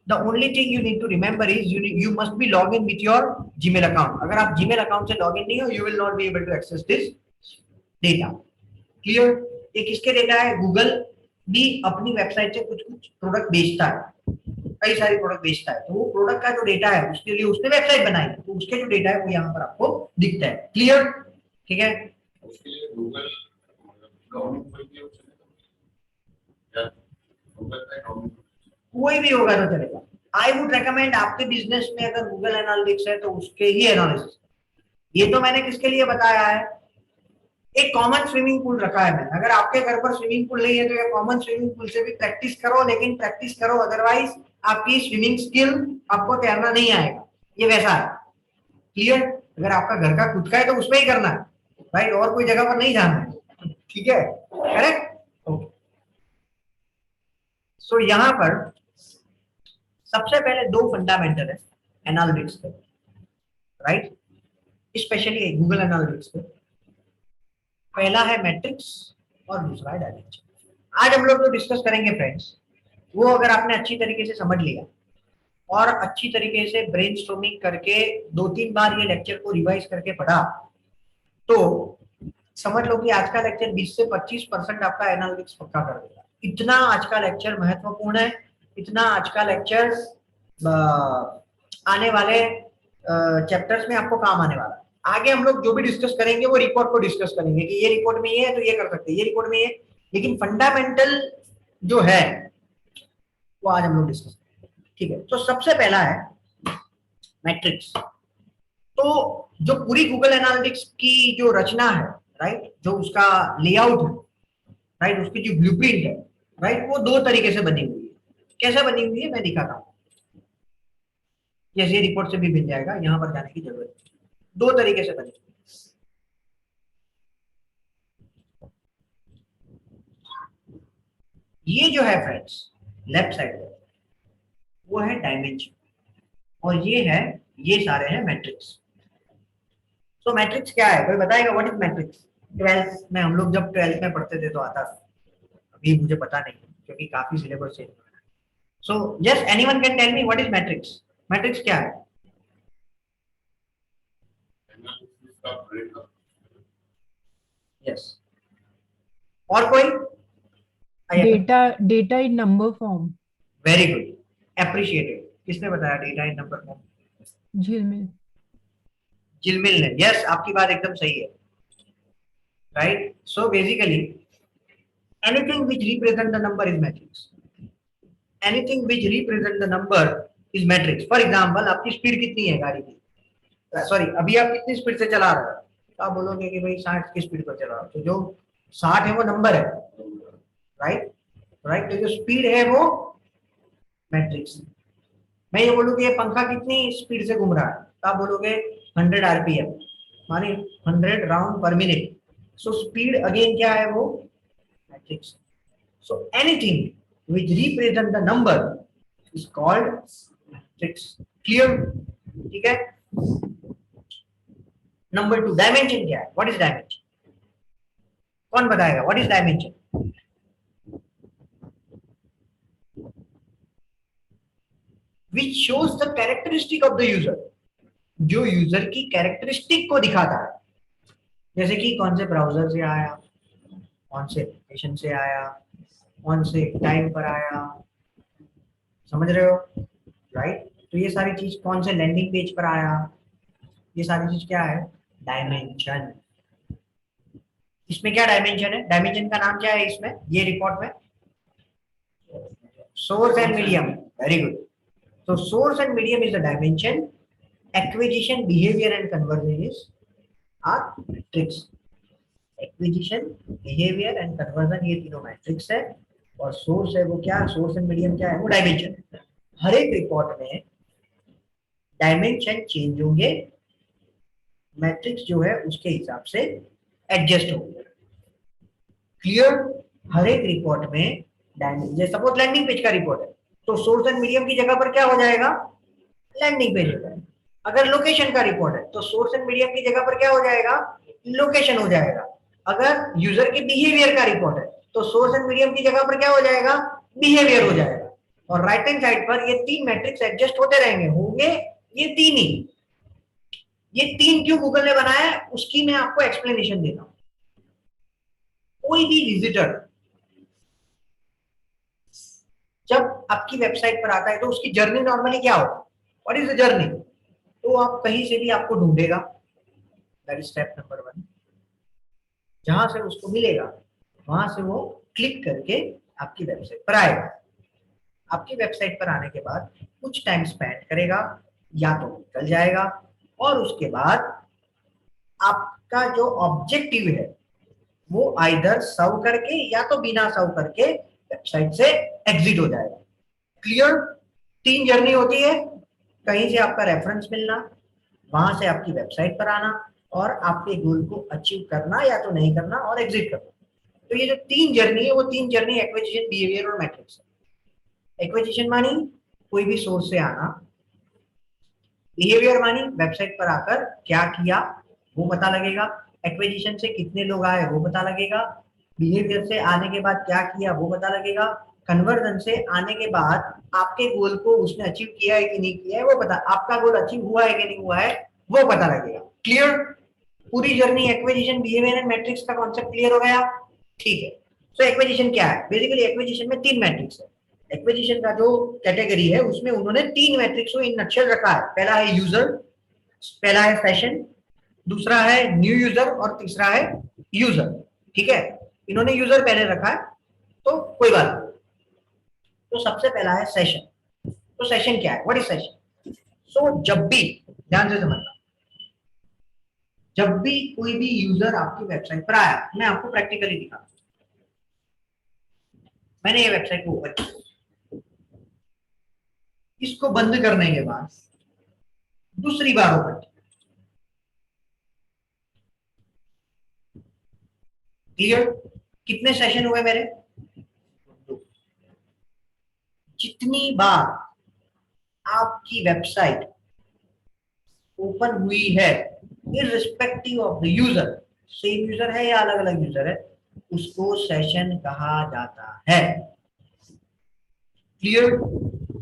The only thing you need to remember is you must be log in with your Gmail account. अगर आप Gmail account से log in नहीं हो you will not be able to access this data. Clear? ये किसके data है? Google भी अपनी वेबसाइट से कुछ कुछ प्रोडक्ट बेचता है, कई सारे प्रोडक्ट बेचता है, तो वो प्रोडक्ट का जो डेटा है उसके लिए उसने वेबसाइट बनाई है, तो उसके जो डेटा है वो यहाँ पर आपको दिखता है। क्लियर? ठीक है। उसके लिए गूगल गवर्नमेंट कोई भी ऑप्शन है या गूगल का गवर्नमेंट कोई भी होगा तो चलेगा। आई वुड रेकमेंड आपके बिजनेस में अगर गूगल एनालिटिक्स है तो उसके ही एनालिसिस। ये तो मैंने किसके लिए बताया है, एक कॉमन स्विमिंग पूल रखा है मैंने। अगर आपके घर पर स्विमिंग पूल नहीं है तो ये कॉमन स्विमिंग पूल से भी प्रैक्टिस करो, लेकिन प्रैक्टिस करो, अदरवाइज आपकी स्विमिंग स्किल, आपको तैरना नहीं आएगा, ये वैसा है। क्लियर? अगर आपका घर का खुद का है तो उसमें ही करना है भाई, और कोई जगह पर नहीं जाना है। ठीक है? करेक्ट? ओके। सो यहां पर सबसे पहले दो फंडामेंटल है एनालिटिक्स के, राइट? स्पेशली गूगल एनालिटिक्स के। पहला है मैट्रिक्स और दूसरा है डायमेंशन। आज हम लोग जो डिस्कस करेंगे फ्रेंड्स, वो अगर आपने अच्छी तरीके से समझ लिया और अच्छी तरीके से ब्रेनस्टॉर्मिंग करके 2-3 बार ये लेक्चर को रिवाइज करके पढ़ा, तो समझ लो कि आज का लेक्चर 20 से 25% आपका एनालिटिक्स पक्का कर देगा। इतना आज का लेक्चर महत्वपूर्ण है, इतना आज का लेक्चर आने वाले चैप्टर्स में आपको काम आने वाला है। आगे हम लोग जो भी डिस्कस करेंगे वो रिपोर्ट को डिस्कस करेंगे कि ये रिपोर्ट में ये है तो ये कर सकते हैं, ये रिपोर्ट में ये, लेकिन फंडामेंटल जो है वो आज हम लोग डिस्कस करेंगे। ठीक है? तो सबसे पहला है मैट्रिक्स। तो जो पूरी गूगल एनालिटिक्स की जो रचना है, राइट, जो उसका लेआउट है, राइट, उसकी जो ब्लूप्रिंट है, राइट, वो दो तरीके से बनी हुई है। कैसे बनी हुई है मैं दिखाता हूँ, जैसे रिपोर्ट से भी मिल जाएगा, यहाँ पर जाने की जरूरत नहीं। दो तरीके से बनी हुई है। ये जो है फ्रेंड्स लेफ्ट साइड में वो है डायमेंशन और ये सारे हैं मैट्रिक्स। तो मैट्रिक्स क्या है, कोई बताएगा व्हाट इज मैट्रिक्स? 12th में हम लोग जब 12th में पढ़ते थे तो आता था, अभी मुझे पता नहीं क्योंकि काफी सिलेबस चेंज हुआ है। So yes, anyone can tell me what is matrix? Matrix क्या है? एनालिसिस का ब्रेकअप यस, और कोई? Data in number form. Very good, appreciated. किसने बताया डेटा इन नंबर फॉर्म? झिलमिल। जिलमिल ने। यस, आपकी बात एकदम सही है, right. So basically anything which represent the number is matrix. Anything which represent the number is matrix. For example आपकी स्पीड कितनी है गाड़ी की, सॉरी अभी आप कितनी स्पीड से चला रहे हो, तो आप बोलोगे कि भाई 60 की स्पीड पर चला रहा हूं, तो जो 60 है वो नंबर है, राइट, राइट। तो जो स्पीड है वो मैट्रिक्स। मैं ये बोलूँ कि ये पंखा कितनी स्पीड से घूम रहा है, तो आप बोलोगे 100 आरपीएम, माने 100 राउंड पर मिनट। सो स्पीड अगेन क्या है, वो matrix. So anything which represent the number is called matrix. Clear? ठीक है। नंबर 2 डायमेंशन क्या है? What is dimension? कौन बताएगा what is dimension? Which shows the characteristic of the user, जो यूजर की कैरेक्टरिस्टिक को दिखाता है। जैसे कि कौन से ब्राउजर से आया, कौन से एप्लीकेशन से आया, कौन से टाइम पर आया, समझ रहे हो, राइट। तो ये सारी चीज, कौन से लैंडिंग पेज पर आया, ये सारी चीज क्या है, डायमेंशन। इसमें क्या डायमेंशन है? डायमेंशन का नाम क्या है इसमें, ये रिपोर्ट में? Source and medium. Very good. So source and medium is the dimension. Acquisition, behavior and conversion is are metrics. Acquisition, behavior and conversion ये तीनों मैट्रिक्स है, और सोर्स है वो क्या, सोर्स एंड मीडियम क्या है, वो डायमेंशन। हर एक रिपोर्ट में डायमेंशन चेंज होंगे, मैट्रिक्स जो है उसके हिसाब से एडजस्ट होंगे। क्लियर? हर एक रिपोर्ट में डायमेंशन, सपोज लैंडिंग पेज का रिपोर्ट है तो सोर्स एंड मीडियम की जगह पर क्या हो जाएगा, लैंडिंग पेज हो जाएगा। अगर लोकेशन का रिपोर्ट है तो सोर्स एंड मीडियम की जगह पर क्या हो जाएगा, लोकेशन हो जाएगा। अगर यूजर के बिहेवियर का रिपोर्ट है तो सोर्स एंड मीडियम की जगह पर क्या हो जाएगा, बिहेवियर हो जाएगा। और राइट हैंड साइड पर ये तीन मैट्रिक्स एडजस्ट होते रहेंगे, होंगे ये तीन ही। ये तीन क्यों गूगल ने बनाया है उसकी मैं आपको एक्सप्लेनेशन देता हूं। कोई भी विजिटर जब आपकी वेबसाइट पर आता है तो उसकी जर्नी नॉर्मली क्या होगा, व्हाट इज द जर्नी, तो आप कहीं से भी आपको ढूंढेगा, दैट इज स्टेप नंबर 1। जहां से उसको मिलेगा वहां से वो क्लिक करके आपकी वेबसाइट पर आएगा। आपकी वेबसाइट पर आने के बाद कुछ टाइम स्पेंड करेगा, या तो निकल जाएगा, और उसके बाद आपका जो ऑब्जेक्टिव है वो आइदर सर्व करके या तो बिना सर्व करके वेबसाइट से एग्जिट हो जाएगा। क्लियर? तीन जर्नी होती है, कहीं से आपका रेफरेंस मिलना, वहां से आपकी वेबसाइट पर आना, और आपके गोल को अचीव करना या तो नहीं करना और एग्जिट करना। तो ये जो तीन जर्नी है वो तीन जर्नी एक्विजिशन, बिहेवियर और मैट्रिक्स है। एक्विजिशन मानी कोई भी सोर्स से आना, बिहेवियर मानी वेबसाइट पर आकर क्या किया वो पता लगेगा, एक्विजिशन से कितने लोग आए वो पता लगेगा, बिहेवियर से आने के बाद क्या किया वो पता लगेगा, कन्वर्जन से आने के बाद आपके गोल को उसने अचीव किया है कि नहीं किया है वो पता, आपका गोल अचीव हुआ है कि नहीं हुआ है वो पता लगेगा। क्लियर? पूरी journey acquisition, behaviour and matrix का कॉन्सेप्ट क्लियर हो गया? ठीक है। सो एक्विजिशन क्या है? बेसिकली एक्विजिशन में तीन मैट्रिक्स है। एक्विजिशन का जो कैटेगरी है उसमें उन्होंने तीन मैट्रिक्स को इन नक्शल रखा है। पहला है यूजर, पहला है सेशन, दूसरा है न्यू यूजर और तीसरा है यूजर। ठीक है, इन्होंने यूजर पहले रखा है तो कोई बात नहीं। तो सबसे पहला है सेशन। तो सेशन क्या है, व्हाट इज सेशन? सो जब भी, ध्यान से समझना, जब भी कोई भी यूजर आपकी वेबसाइट पर आया, मैं आपको प्रैक्टिकली दिखाता हूं। मैंने ये वेबसाइट को ओपन किया, इसको बंद करने के बाद दूसरी बार ओपन किया। क्लियर? कितने सेशन हुए मेरे? जितनी बार आपकी वेबसाइट ओपन हुई है, irrespective of the user, same user है या अलग अलग यूजर है, उसको सेशन कहा जाता है। क्लियर?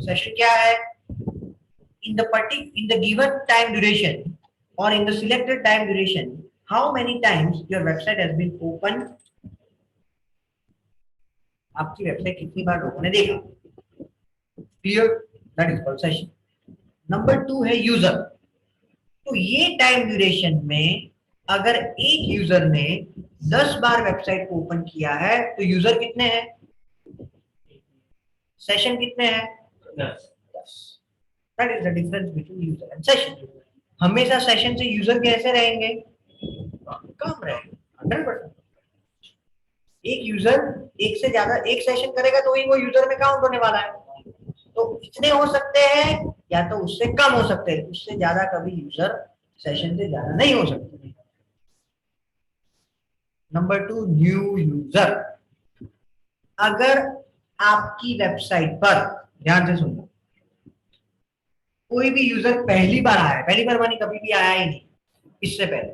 सेशन क्या है? in the given time duration or in the selected time duration, how many times your website has been opened, आपकी वेबसाइट कितनी बार लोगों ने देखा। Clear? That is called session. Number 2 है यूजर। तो ये टाइम ड्यूरेशन में अगर एक यूजर ने 10 बार वेबसाइट को ओपन किया है तो यूजर कितने हैं, सेशन कितने हैं? 10। That is the difference between user and session. हमेशा सेशन से यूजर कैसे रहेंगे, कम रहेंगे 100%। एक यूजर एक से ज्यादा एक सेशन करेगा तो ही वो यूजर में काउंट होने वाला है। तो इतने हो सकते हैं या तो उससे कम हो सकते हैं, उससे ज्यादा कभी यूजर सेशन से ज्यादा नहीं हो सकते। Number 2 new user. अगर आपकी वेबसाइट पर, ध्यान से सुनना, कोई भी यूजर पहली बार आया है, पहली बार मानी कभी भी आया ही नहीं इससे पहले,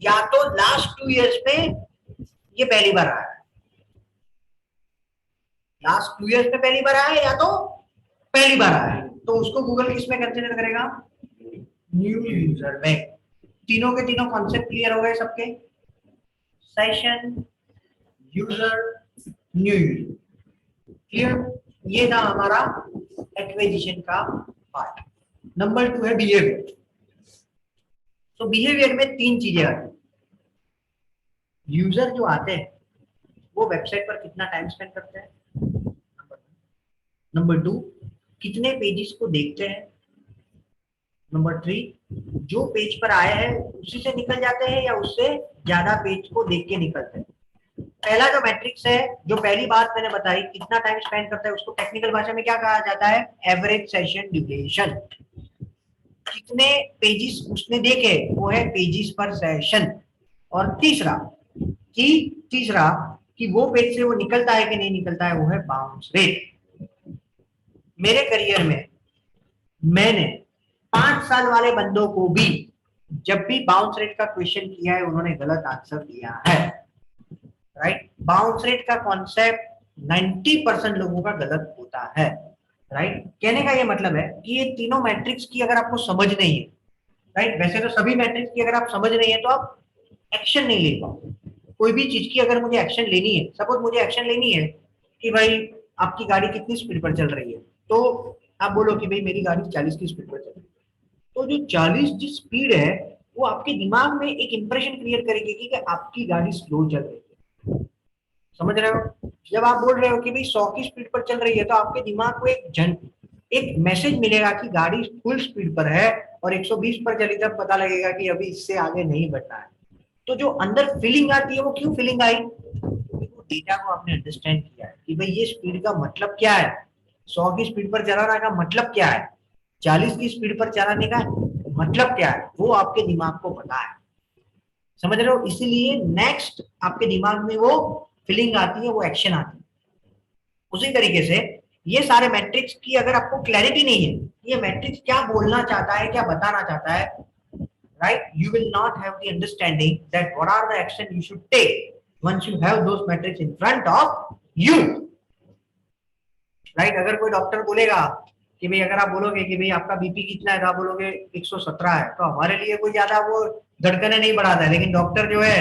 या तो लास्ट 2 इयर्स में ये पहली बार आया है, लास्ट 2 इयर्स में पहली बार आया है या तो पहली बार आया है, तो उसको गूगल किस में कंसीडर करेगा, न्यू यूजर में। तीनों के तीनों कॉन्सेप्ट क्लियर हो गए सबके, session, user, new user. Clear? ये था हमारा एक्विजिशन का पार्ट। नंबर 2 है बिहेवियर। तो बिहेवियर में तीन चीजें आती हैं। यूजर जो आते हैं वो वेबसाइट पर कितना टाइम स्पेंड करते हैं, नंबर 2 कितने पेजेस को देखते हैं, नंबर 3 जो पेज पर आए हैं उसी से निकल जाते हैं या उससे ज्यादा पेज को देख के निकलते हैं। पहला जो मैट्रिक्स है, जो पहली बात मैंने बताई, कितना टाइम स्पेंड करता है, उसको टेक्निकल भाषा में क्या कहा जाता है, एवरेज सेशन ड्यूरेशन। कितने पेजेस उसने देखे वो है पेजेस पर सेशन। और तीसरा कि वो पेज से वो निकलता है कि नहीं निकलता है, वो है बाउंस रेट। मेरे करियर में मैंने 5 साल वाले बंदों को भी जब भी बाउंस रेट का क्वेश्चन किया है उन्होंने गलत आंसर दिया है। राइट। बाउंस रेट का कॉन्सेप्ट 90% लोगों का गलत होता है, राइट। कहने का ये मतलब है कि ये तीनों मैट्रिक्स की अगर आपको समझ नहीं है, राइट, वैसे तो सभी मैट्रिक्स की अगर आप समझ नहीं है तो आप एक्शन नहीं ले पाओगे। कोई भी चीज की अगर मुझे एक्शन लेनी है, सपोज मुझे एक्शन लेनी है कि भाई आपकी गाड़ी कितनी स्पीड पर चल रही है, तो आप बोलो कि भाई मेरी गाड़ी 40 की स्पीड पर चल रही है, तो जो 40 की स्पीड है वो आपके दिमाग में एक इंप्रेशन क्रिएट करेगी कि आपकी गाड़ी स्लो चल रही है। समझ रहे हो? जब आप बोल रहे हो कि भाई 100 की स्पीड पर चल रही है तो आपके दिमाग को एक मैसेज मिलेगा कि गाड़ी फुल स्पीड पर है और 120 पर चली, तब पता लगेगा कि अभी इससे आगे नहीं बढ़ना है। तो जो अंदर फीलिंग आती है वो क्यों फीलिंग आई? वो डेटा को आपने अंडरस्टैंड किया है कि भाई ये स्पीड का मतलब क्या है, 100 की स्पीड पर चलाने का मतलब क्या है, 40 की स्पीड पर चलाने का मतलब क्या है, वो आपके दिमाग को पता है। समझ रहे हो? इसीलिए नेक्स्ट आपके दिमाग में वो फीलिंग आती है, वो एक्शन आती है। उसी तरीके से ये सारे मैट्रिक्स की अगर आपको क्लैरिटी नहीं है, ये मैट्रिक्स क्या बोलना चाहता है, क्या बताना चाहता है, right, you will not have the understanding that what are the action you should take once you have those metrics in front of you, right। अगर कोई डॉक्टर बोलेगा कि भाई, अगर आप बोलोगे कि भाई आपका बीपी कितना है, तो आप बोलोगे 117 है, तो हमारे लिए कोई ज्यादा वो धड़कने नहीं बढ़ाता है, लेकिन डॉक्टर जो है,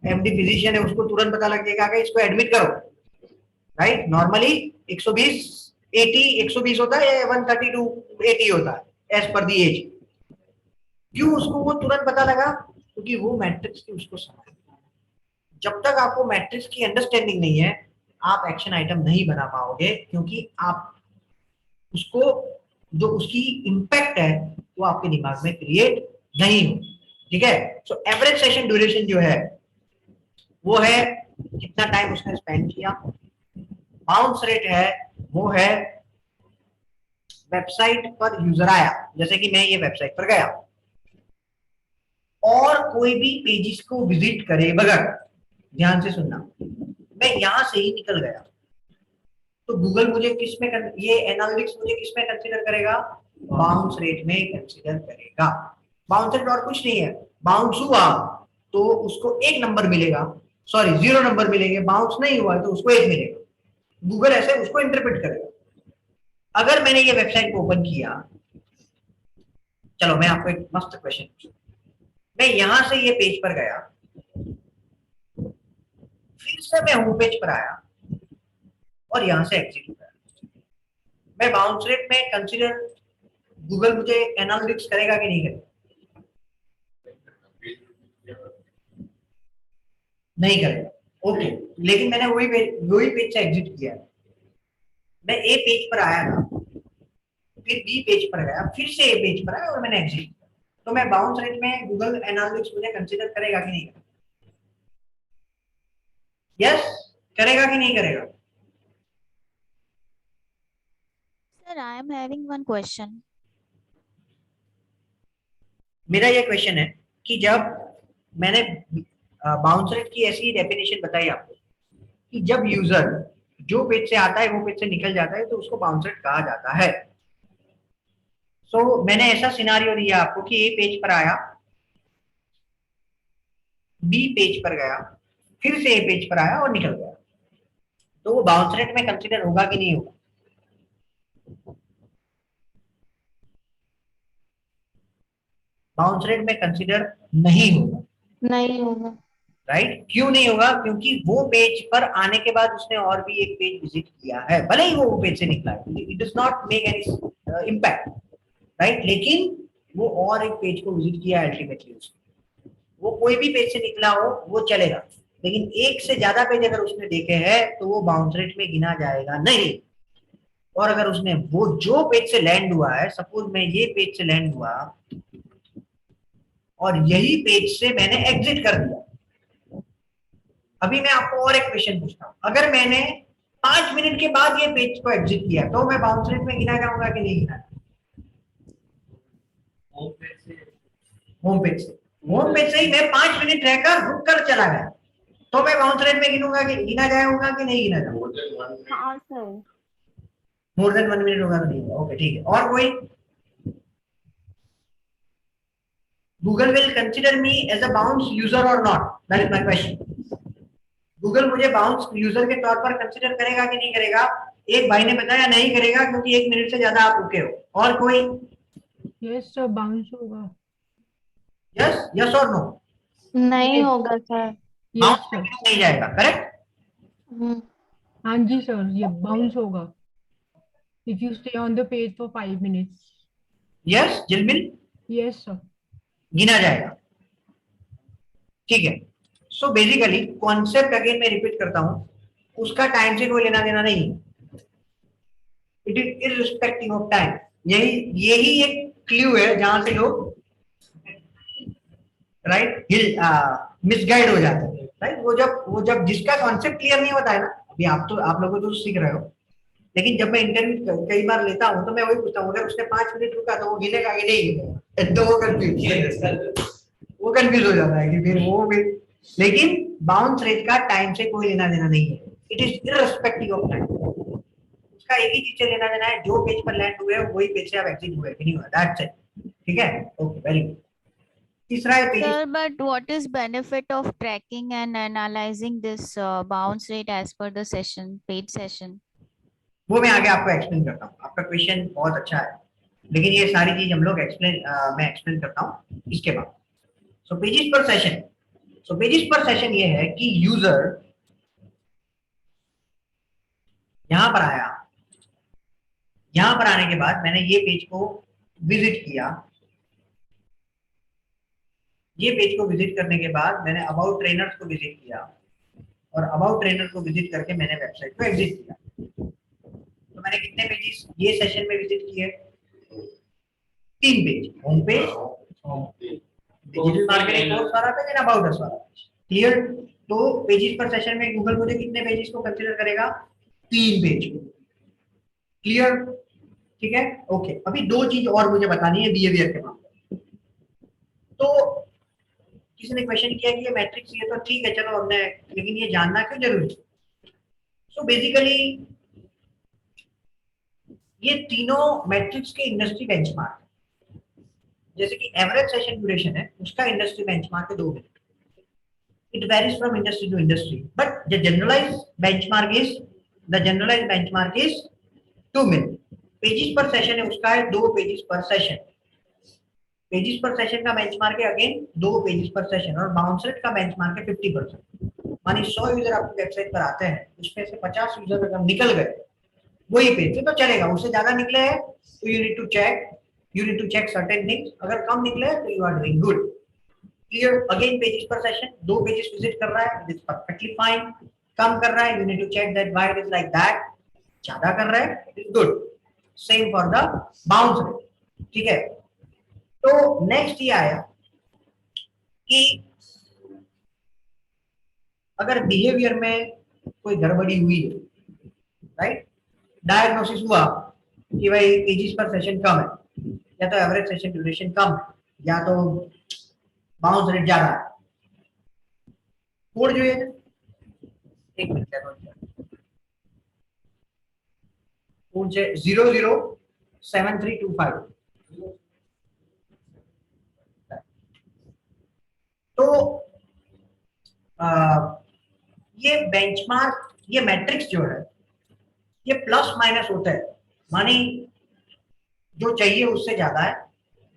एमडी फिजिशियन है, उसको तुरंत पता लग जाएगा कि इसको एडमिट करो, राइट। नॉर्मली 120 80 120 होता है या 132 80 होता है एज पर दी एज। क्यों उसको वो तुरंत पता लगा? क्योंकि वो मैट्रिक्स की उसको समझ। जब तक आपको मैट्रिक्स की अंडरस्टैंडिंग नहीं है, आप एक्शन आइटम नहीं बना पाओगे, क्योंकि आप उसको, जो उसकी इम्पैक्ट है वो आपके दिमाग में क्रिएट नहीं हो। ठीक है। सो एवरेज सेशन ड्यूरेशन जो है वो है कितना टाइम उसने स्पेंड किया। बाउंस रेट है वो है वेबसाइट पर यूजर आया, जैसे कि मैं ये वेबसाइट पर गया और कोई भी पेजेस को विजिट करे बगैर, ध्यान से सुनना, मैं यहां से ही निकल गया, तो गूगल मुझे किस में ये एनालिटिक्स मुझे किस में कंसीडर करेगा? बाउंस रेट में कंसीडर करेगा। बाउंस रेट और कुछ नहीं है, बाउंस हुआ तो उसको एक नंबर मिलेगा, सॉरी 0 नंबर मिलेंगे, बाउंस नहीं हुआ तो उसको 1 मिलेगा। गूगल ऐसे उसको इंटरप्रेट करेगा। अगर मैंने ये वेबसाइट को ओपन किया, चलो मैं आपको एक मस्त क्वेश्चन पूछूं, मैं यहां से ये पेज पर गया, फिर से मैं होम पेज पर आया और यहां से एग्जिट हो गया, मैं बाउंस रेट में कंसीडर, गूगल मुझे एनालिटिक्स करेगा कि नहीं करेगा? नहीं करेगा। ओके, लेकिन मैंने वही पेज से एग्जिट किया, मैं ए पेज पर आया था, फिर बी पेज पर गया, फिर से ए पेज पर आया और मैंने एग्जिट किया, तो मैं बाउंस रेट में गूगल एनालिटिक्स मुझे कंसीडर करेगा कि नहीं करेगा? यस, करेगा कि नहीं करेगा? Sir, I am having one question. मेरा ये क्वेश्चन है कि जब मैंने बाउंस रेट की ऐसी डेफिनेशन बताई आपको कि जब यूजर जो पेज से आता है वो पेज से निकल जाता है तो उसको बाउंस रेट कहा जाता है। सो मैंने ऐसा सिनारियो दिया आपको कि ए पेज पर आया, बी पेज पर गया, फिर से ए पेज पर आया और निकल गया, तो वो बाउंस रेट में कंसीडर होगा कि नहीं होगा? बाउंस रेट में कंसीडर नहीं होगा। नहीं होगा। राइट, क्यों नहीं होगा? क्योंकि वो पेज पर आने के बाद उसने और भी एक पेज विजिट किया है, भले ही वो पेज से निकला है, it does not make any impact, right, लेकिन वो और एक पेज को विजिट किया है अल्टीमेटली उसने। वो कोई भी पेज से निकला हो वो चलेगा, लेकिन एक से ज्यादा पेज अगर उसने देखे हैं तो वो बाउंस रेट में गिना जाएगा नहीं। और अगर उसने वो जो पेज से लैंड हुआ है, सपोज मैं ये पेज से लैंड हुआ और यही पेज से मैंने एग्जिट कर दिया, अभी मैं आपको और एक क्वेश्चन पूछता हूं, अगर मैंने 5 मिनट के बाद ये पेज को एग्जिट किया तो मैं बाउंस रेट में गिना जाऊंगा कि नहीं गिना? होम पेज से ही मैं 5 मिनट रहकर रुक कर चला गया तो मैं बाउंस रेट में गिनूंगा कि गिना जाऊंगा कि नहीं गिना जाऊंगा? हाँ सर। मोर देन 1 मिनट होगा तो नहीं होगा। ओके, ठीक है। और कोई? Google will consider me as a bounce user or not? That is my question. Google मुझे बाउंस यूजर के तौर पर कंसिडर करेगा कि नहीं करेगा? एक भाई ने बताया नहीं करेगा क्योंकि 1 मिनट से ज्यादा आप रुके हो। और कोई? Yes sir, bounce होगा. यस, यस और नो? नहीं Yes, होगा सर। yes bounce sir. नहीं जाएगा, करेक्ट? हम्म। हाँ जी sir, ये bounce होगा. If you stay on the page for 5 minutes. Yes Jhilmil, Yes sir. गिना जाएगा। ठीक है। सो बेसिकली कॉन्सेप्ट अगेन मैं रिपीट करता हूं, उसका टाइम से कोई लेना देना नहीं है। It is irrespective of time. यही यही एक क्लू है जहां से लोग राइट मिसगाइड हो जाते हैं। राइट, वो जब जिसका कॉन्सेप्ट क्लियर नहीं होता है ना, अभी आप लोगों तो सीख रहे हो, लेकिन जब मैं इंटरव्यू कई बार लेता हूं तो मैं वही पूछता हूं, अगर उसने 5 मिनट रुका तो वो गिनेगा कि नहीं गिनेगा? तो वो कंफ्यूज हो जाता है कि फिर वो भी। लेकिन बाउंस रेट का टाइम से कोई लेना देना नहीं है। It is irrespective of time. उसका एक ही चीज से लेना देना है, जो पेज पर लैंड हुए वही पेज से आप एग्जिट हुए कि नहीं हुआ, दैट्स इट। ठीक है, ओके, वेरी गुड। तीसरा है page. Sir, but what is benefit of tracking and analyzing this bounce rate as per the session, paid session? वो मैं आगे आपको एक्सप्लेन करता हूँ। आपका क्वेश्चन बहुत अच्छा है, लेकिन ये सारी चीज हम लोग मैं एक्सप्लेन करता हूँ इसके बाद। सो पेजेस पर सेशन, सो पेजेस पर सेशन ये है कि यूजर यहां पर आया, यहां पर आने के बाद मैंने ये पेज को विजिट किया। ये पेज को विजिट करने के बाद मैंने अबाउट ट्रेनर्स को विजिट किया, और अबाउट ट्रेनर को विजिट करके मैंने वेबसाइट को एग्जिट किया। तो मैंने कितने पेजेस ये सेशन में विजिट किए? 3 page, home page, digital marketing course वाला पेज एंड अबाउट अस वाला पेज। क्लियर? तो पेजेस पर सेशन में गूगल मुझे कितने पेजेस को कंसीडर करेगा? 3 पेज को। क्लियर? ठीक है, ओके। अभी 2 चीज और मुझे बतानी है बिहेवियर के मामले में। तो किसी ने क्वेश्चन किया कि ये मैट्रिक्स ये तो ठीक है, चलो हमने, लेकिन ये जानना क्यों जरूरी है? सो बेसिकली ये तीनों मैट्रिक्स के इंडस्ट्री बेंचमार्क, जैसे कि एवरेज सेशन ड्यूरेशन है, उसका इंडस्ट्री बेंचमार्क है 2 minute. It varies from industry to industry, but the generalized benchmark is 2 minute. Pages per session है उसका है 2 pages per session. Pages per session का बेंचमार्क है अगेन 2 पेजेस पर सेशन, और bounce rate का benchmark है 50%। मानी 100 यूजर आपकी वेबसाइट पर आते हैं, उसमें से 50 यूजर अगर निकल गए वही पेज से तो चलेगा, उससे ज्यादा निकले हैं तो you need to check certain things. अगर कम निकले तो you are doing good. Clear? Again pages per session 2 pages visit कर रहा है, इट इज परफेक्टली फाइन। कम कर रहा है, you need to check that why it is like that. ज्यादा कर रहा है, it is good. Same for the bounce rate. ठीक है, तो नेक्स्ट ये आया कि अगर बिहेवियर में कोई गड़बड़ी हुई है, राइट, डायग्नोसिस हुआ कि भाई पेजेस पर सेशन कम है, या तो एवरेज सेशन ड्यूरेशन कम है, या तो बाउंस रेट ज्यादा है, कोड जो है ना, एक मिनट कोड से 007325। तो ये बेंचमार्क, ये मैट्रिक्स जो है ये प्लस माइनस होता है, मानी जो चाहिए उससे ज्यादा है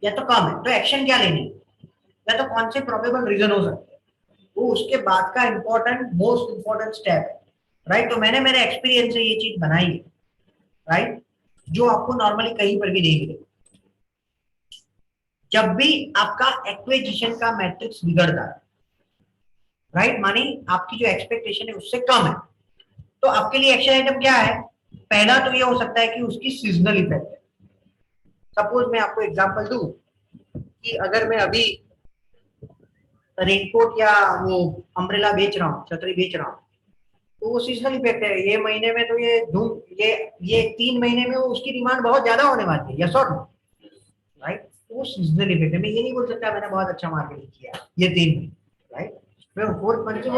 या तो कम है, तो एक्शन क्या लेनी है, या तो कौन से प्रोबेबल रीजन हो सकते हैं, वो उसके बाद का मोस्ट इंपॉर्टेंट स्टेप है। राइट, तो मैंने मेरे एक्सपीरियंस से ये चीज बनाई है, राइट, जो आपको नॉर्मली कहीं पर भी नहीं मिलेगी। जब भी आपका एक्विजिशन का मैट्रिक्स बिगड़ता है, राइट, मानी आपकी जो एक्सपेक्टेशन है उससे कम है, तो आपके लिए एक्शन आइटम क्या है? पहला तो ये हो सकता है कि उसकी सीजनल इफेक्ट है। सपोज मैं आपको एग्जांपल दूं कि अगर मैं अभी रेनकोट या वो अम्ब्रेला बेच रहा हूँ, छतरी बेच रहा हूँ, तो वो सीजनल इफेक्ट है। ये महीने में तो ये धूम ये 3 महीने में वो उसकी डिमांड बहुत ज्यादा होने वाली है, यस और नो, राइट। वो सीजनल इफेक्ट है। मैं ये नहीं बोल सकता मैंने बहुत अच्छा मार्केटिंग किया ये 3 महीने, राइट। मैं फोर्थ मंथ से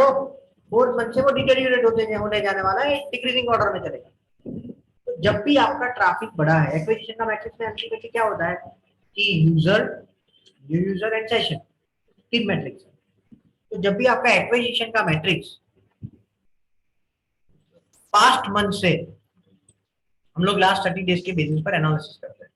वो डिटेरियोरेट होने जाने वाला है, डिक्रीजिंग ऑर्डर में चलेगा। तो जब भी आपका ट्रैफिक बढ़ा है, एक्विजिशन का मैट्रिक्स में अल्टीमेटली क्या होता है कि user, new user and session, 3 matrix है। तो जब भी आपका एक्विजिशन का मैट्रिक्स पास्ट मंथ से हम लोग लास्ट 30 डेज के बेसिस पर एनालिसिस करते हैं।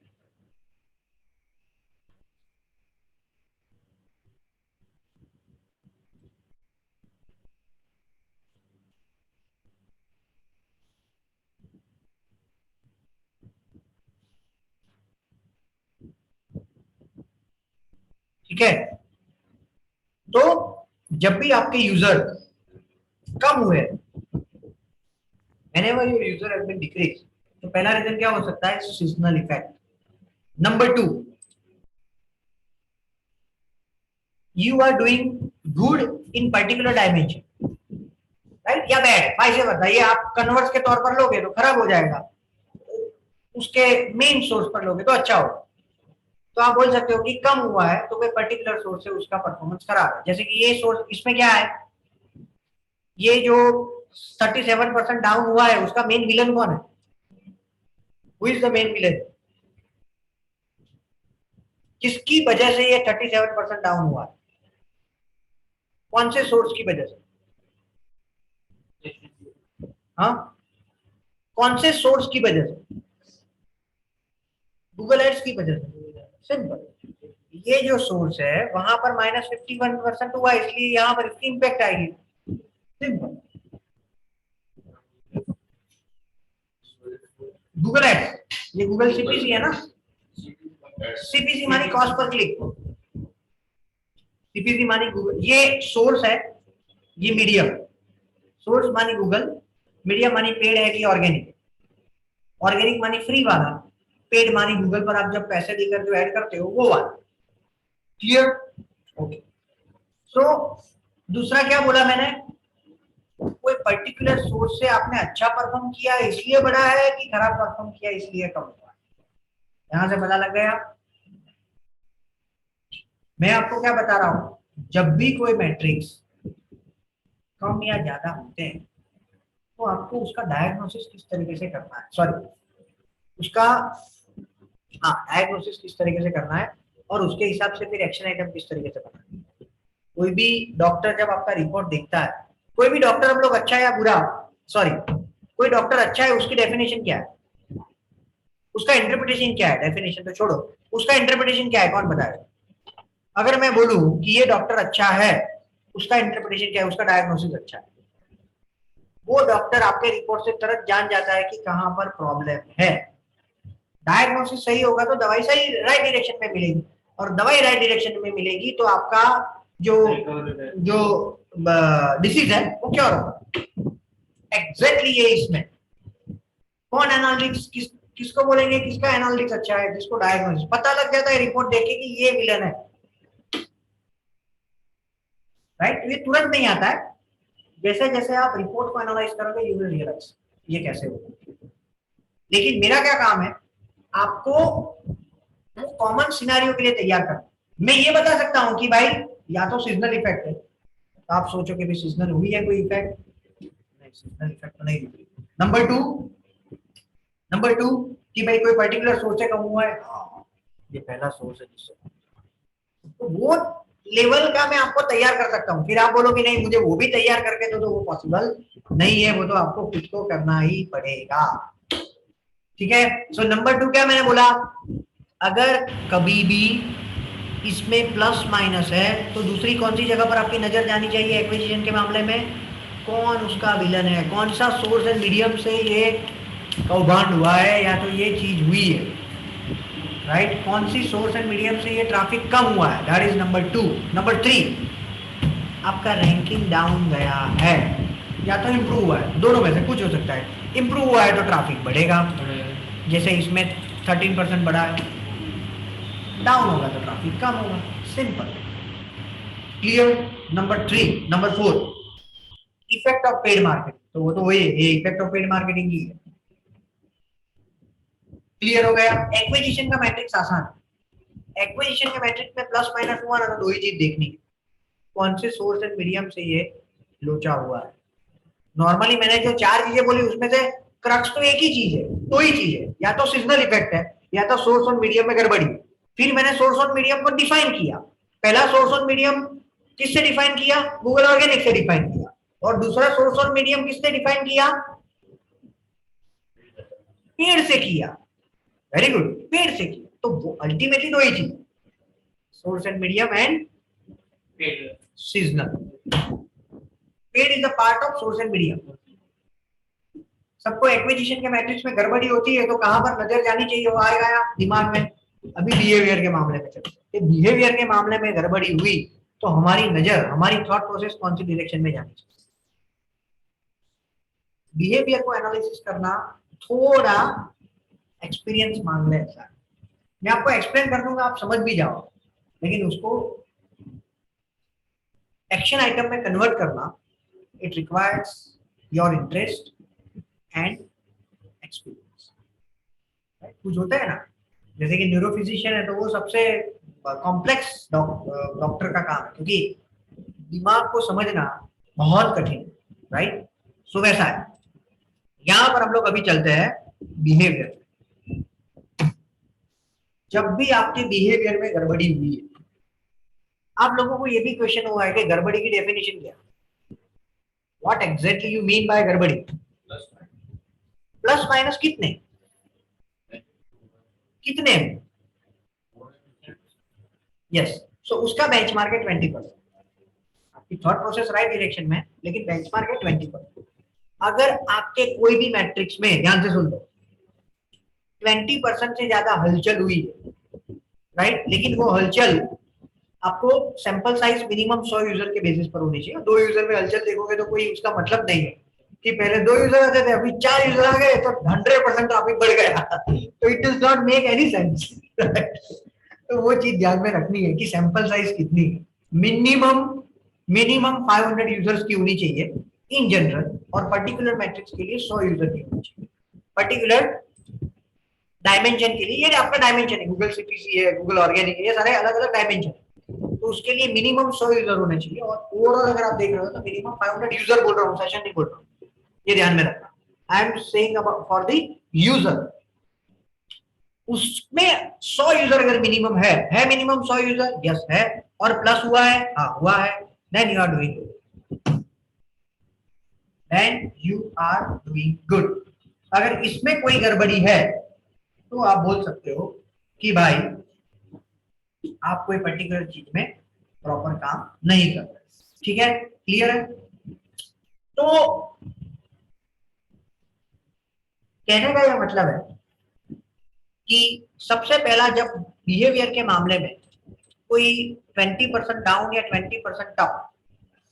ठीक है, तो जब भी आपके यूजर कम हुए, whenever your user has been decreased, तो पहला रीजन क्या हो सकता है? Seasonal effect. Number 2, you are doing good in particular dimension, right या बैड, वैसे बताइए। आप कन्वर्स के तौर पर लोगे तो खराब हो जाएगा, उसके मेन सोर्स पर लोगे तो अच्छा होगा। तो आप बोल सकते हो कि कम हुआ है तो कोई पर्टिकुलर सोर्स है उसका परफॉर्मेंस खराब है। जैसे कि ये सोर्स, इसमें क्या है, ये जो 37% डाउन हुआ है उसका मेन विलन कौन है? Who is the main villain? किसकी वजह से ये 37% डाउन हुआ है? कौन से सोर्स की वजह से? हाँ, कौन से सोर्स की वजह से? गूगल एड्स की वजह से। सिंपल, ये जो सोर्स है वहां पर -51% हुआ, इसलिए यहां पर इसकी इंपैक्ट आएगी। सिंपल। गूगल एड्स, ये गूगल सीपीसी है ना, सीपीसी मानी कॉस्ट पर क्लिक, सीपीसी मानी गूगल, ये सोर्स है, ये मीडियम। सोर्स मानी गूगल, मीडियम मानी पेड है कि ऑर्गेनिक, ऑर्गेनिक मानी फ्री वाला, पेड मानी गूगल पर आप जब पैसे देकर जो ऐड करते हो वो वाला। क्लियर? ओके। सो दूसरा क्या बोला मैंने, कोई पर्टिकुलर सोर्स से आपने अच्छा परफॉर्म किया इसलिए बढ़ा है कि खराब परफॉर्म किया इसलिए कम हुआ? यहां से पता लग गया। मैं आपको क्या बता रहा हूं, जब भी कोई मैट्रिक्स कम या ज्यादा होते हैं तो आपको उसका डायग्नोसिस किस तरीके से करना है, सॉरी उसका डायग्नोसिस किस तरीके से करना है और उसके हिसाब से फिर एक्शन आइटम किस तरीके से करना है। कोई भी डॉक्टर जब आपका रिपोर्ट देखता है, कोई भी डॉक्टर हम लोग अच्छा या बुरा, सॉरी कोई डॉक्टर अच्छा है उसकी डेफिनेशन क्या है, उसका इंटरप्रिटेशन क्या है? डेफिनेशन तो छोड़ो, उसका इंटरप्रिटेशन क्या है, कौन बताएगा? अगर मैं बोलूं कि ये डॉक्टर अच्छा है, उसका इंटरप्रिटेशन क्या है? उसका डायग्नोसिस अच्छा है। वो डॉक्टर आपके रिपोर्ट से तुरंत जान जाता है कि कहां पर प्रॉब्लम है। डायग्नोसिस सही होगा तो दवाई सही राइट डायरेक्शन में मिलेगी, और दवाई राइट डायरेक्शन में मिलेगी तो आपका जो डिसीज है वो क्या होगा? एग्जैक्टली ये इसमें कौन एनालिटिक्स किसको बोलेंगे, किसका एनालिटिक्स अच्छा है? जिसको डायग्नोसिस पता लग जाता है रिपोर्ट देखे कि ये विलन है, राइट? ये तुरंत नहीं आता है, जैसे जैसे आप रिपोर्ट को एनालाइज करोगे यू विल रियलाइज ये कैसे होगा। लेकिन मेरा क्या काम है, आपको वो कॉमन सिनेरियो के लिए तैयार करना। मैं ये बता सकता हूं कि भाई या तो सीजनल इफेक्ट है, तो आप सोचो कि भी सीजनल हुई है कोई इफेक्ट? नहीं, सीजनल इफेक्ट तो नहीं हुई। नंबर टू कि भाई कोई पर्टिकुलर सोर्स से कम हुआ है, हाँ ये पहला सोर्स है जिससे, तो वो लेवल का मैं आपको तैयार कर सकता हूँ। फिर आप बोलोगे नहीं मुझे वो भी तैयार करके दो, तो वो पॉसिबल नहीं है, वो तो आपको खुद को करना ही पड़ेगा। ठीक है? सो नंबर 2 क्या मैंने बोला, अगर कभी भी इसमें प्लस माइनस है तो दूसरी कौन सी जगह पर आपकी नजर जानी चाहिए एक्विजिशन के मामले में? कौन उसका विलन है, कौन सा सोर्स एंड मीडियम से ये कौभांड हुआ है या तो ये चीज हुई है, राइट? कौन सी सोर्स एंड मीडियम से ये ट्रैफिक कम हुआ है, दैट इज नंबर 2। नंबर 3 आपका रैंकिंग डाउन गया है या तो इंप्रूव हुआ है, दोनों में से कुछ हो सकता है। इंप्रूव हुआ है तो ट्रैफिक बढ़ेगा, जैसे इसमें 13% बढ़ा है, डाउन होगा तो ट्रैफिक कम होगा, simple. Clear? Number 4 effect of paid marketing, तो वो तो वही है, इफेक्ट ऑफ पेड मार्केटिंग ही है। क्लियर हो गया? एक्विजिशन का मैट्रिक्स आसान है। एक्विजिशन के मैट्रिक्स में प्लस माइनस हुआ ना तो दो ही चीज देखनी है, कौन से सोर्स एंड मीडियम से ये लोचा हुआ है। नॉर्मली मैंने जो 4 चीजें बोली उसमें से क्रक्स तो एक ही चीज है, दो ही चीज है, या तो सीजनल इफेक्ट है या तो सोर्स और मीडियम में गड़बड़ी। फिर मैंने सोर्स और मीडियम को डिफाइन किया। पहला सोर्स और मीडियम किससे डिफाइन किया? गूगल ऑर्गेनिक से डिफाइन किया। और दूसरा सोर्स और मीडियम किसने डिफाइन किया? पेड़ से किया, वेरी गुड, पेड़ से किया, तो वो अल्टीमेटली दो ही चीज, source and medium and seasonal. Paid is a part of source and medium. सबको एक्विजिशन के मैट्रिक्स में गड़बड़ी होती है तो कहां पर नजर जानी चाहिए, वो आएगा दिमाग में। अभी बिहेवियर के मामले में चलते, बिहेवियर के मामले में गड़बड़ी हुई तो हमारी नजर, हमारी थॉट प्रोसेस कौन सी डायरेक्शन में जानी चाहिए। बिहेवियर को एनालिसिस करना थोड़ा एक्सपीरियंस मांग ले। ऐसा मैं आपको एक्सप्लेन कर दूंगा, आप समझ भी जाओ, लेकिन उसको एक्शन आइटम में कन्वर्ट करना, it requires your interest and experience. कुछ होता है ना, जैसे कि न्यूरोफिजिशियन है तो वो सबसे कॉम्प्लेक्स डॉक्टर का काम है, क्योंकि दिमाग को समझना बहुत कठिन है, राइट। सो वैसा है यहां पर हम लोग अभी चलते हैं बिहेवियर। जब भी आपके बिहेवियर में गड़बड़ी हुई है, आप लोगों को ये भी क्वेश्चन हुआ है कि गड़बड़ी की डेफिनेशन क्या, what exactly you mean by गड़बड़ी। प्लस माइनस कितने कितने, यस, सो उसका बेंचमार्क है 20%। आपकी थॉट प्रोसेस राइट डायरेक्शन में, लेकिन बेंचमार्क है 20%। अगर आपके कोई भी मैट्रिक्स में, ध्यान से सुन लो, 20% से ज्यादा हलचल हुई है, राइट, लेकिन वो हलचल आपको सैंपल साइज मिनिमम 100 यूजर के बेसिस पर होनी चाहिए। 2 यूजर में हलचल देखोगे तो कोई उसका मतलब नहीं है कि पहले 2 यूजर आते थे, अभी 4 यूजर आ गए तो 100% ट्रैफिक बढ़ गया, तो it does not make any sense. तो वो चीज ध्यान में रखनी है कि सैंपल साइज कितनी है। मिनिमम 500 यूजर्स की होनी चाहिए इन जनरल, और पर्टिकुलर मैट्रिक्स के लिए 100 यूजर की होनी चाहिए। पर्टिकुलर डायमेंशन के लिए, ये आपका डायमेंशन है, गूगल सीपीसी है, गूगल ऑर्गेनिक है, ये सारे अलग अलग डायमेंशन है, तो उसके लिए मिनिमम 100 यूजर होने चाहिए। और ओवरऑल अगर आप देख रहे हो तो मिनिमम 500 यूजर बोल रहा हूँ, सेशन नहीं बोल रहा हूँ, ये ध्यान में रखना। I am saying about for the user, उसमें 100 यूजर अगर मिनिमम है मिनिमम 100 यूजर, यस है, और प्लस हुआ है, हाँ हुआ है, then you are doing good, then you are doing good. अगर इसमें कोई गड़बड़ी है तो आप बोल सकते हो कि भाई आप कोई पर्टिकुलर चीज में प्रॉपर काम नहीं कर रहे, ठीक है, क्लियर है। तो कहने का यह मतलब है कि सबसे पहला, जब बिहेवियर के मामले में कोई 20% डाउन या 20% अप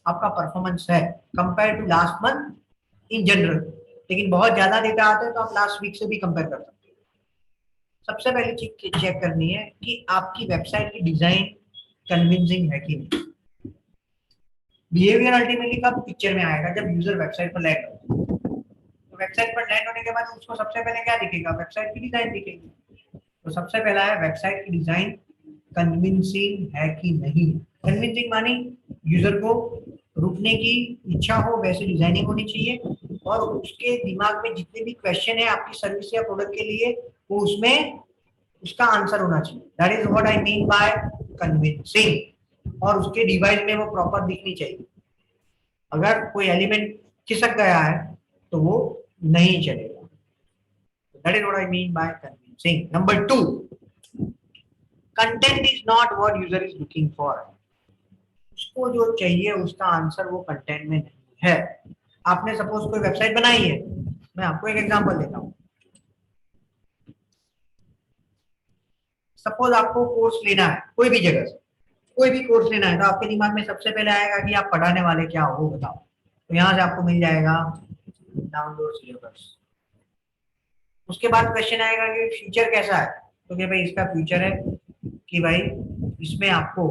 आपका परफॉर्मेंस है compare to last month in general, लेकिन बहुत ज्यादा डेटा आते हैं तो आप लास्ट वीक से भी कंपेयर कर सकते हो। सबसे पहली चीज चेक करनी है कि आपकी वेबसाइट की डिजाइन कन्विंसिंग है कि नहीं। बिहेवियर अल्टीमेटली कब पिक्चर में आएगा, जब यूजर वेबसाइट पर लैंड हो। तो वेबसाइट पर लैंड होने के बाद उसको सबसे पहले क्या दिखेगा, वेबसाइट की डिजाइन दिखेगी। तो सबसे पहला है वेबसाइट की डिजाइन कन्विंसिंग है कि नहीं। कन्विंसिंग मानी यूजर को रुकने की इच्छा हो, वैसी डिजाइनिंग होनी चाहिए, और उसके दिमाग में जितने भी क्वेश्चन है आपकी सर्विस या प्रोडक्ट के लिए, वो उसमें उसका आंसर होना चाहिए। That is what I mean bye convincing. और उसके डिवाइस में वो प्रॉपर दिखनी चाहिए। अगर कोई एलिमेंट खिसक गया है तो वो नहीं चलेगा। That is what I mean bye convincing. Number 2, content is not what user is looking for. उसको जो चाहिए उसका आंसर वो कंटेंट में नहीं है। आपने सपोज कोई वेबसाइट बनाई है, मैं आपको एक एग्जांपल देता हूं। सपोज आपको कोर्स लेना है, कोई भी जगह से कोई भी कोर्स लेना है, तो आपके दिमाग में सबसे पहले आएगा कि आप पढ़ाने वाले क्या हो बताओ। तो यहाँ से आपको मिल जाएगा डाउनलोड सिलेबस। उसके बाद क्वेश्चन आएगा कि फ्यूचर कैसा है, तो क्या भाई इसका फ्यूचर है कि भाई इसमें आपको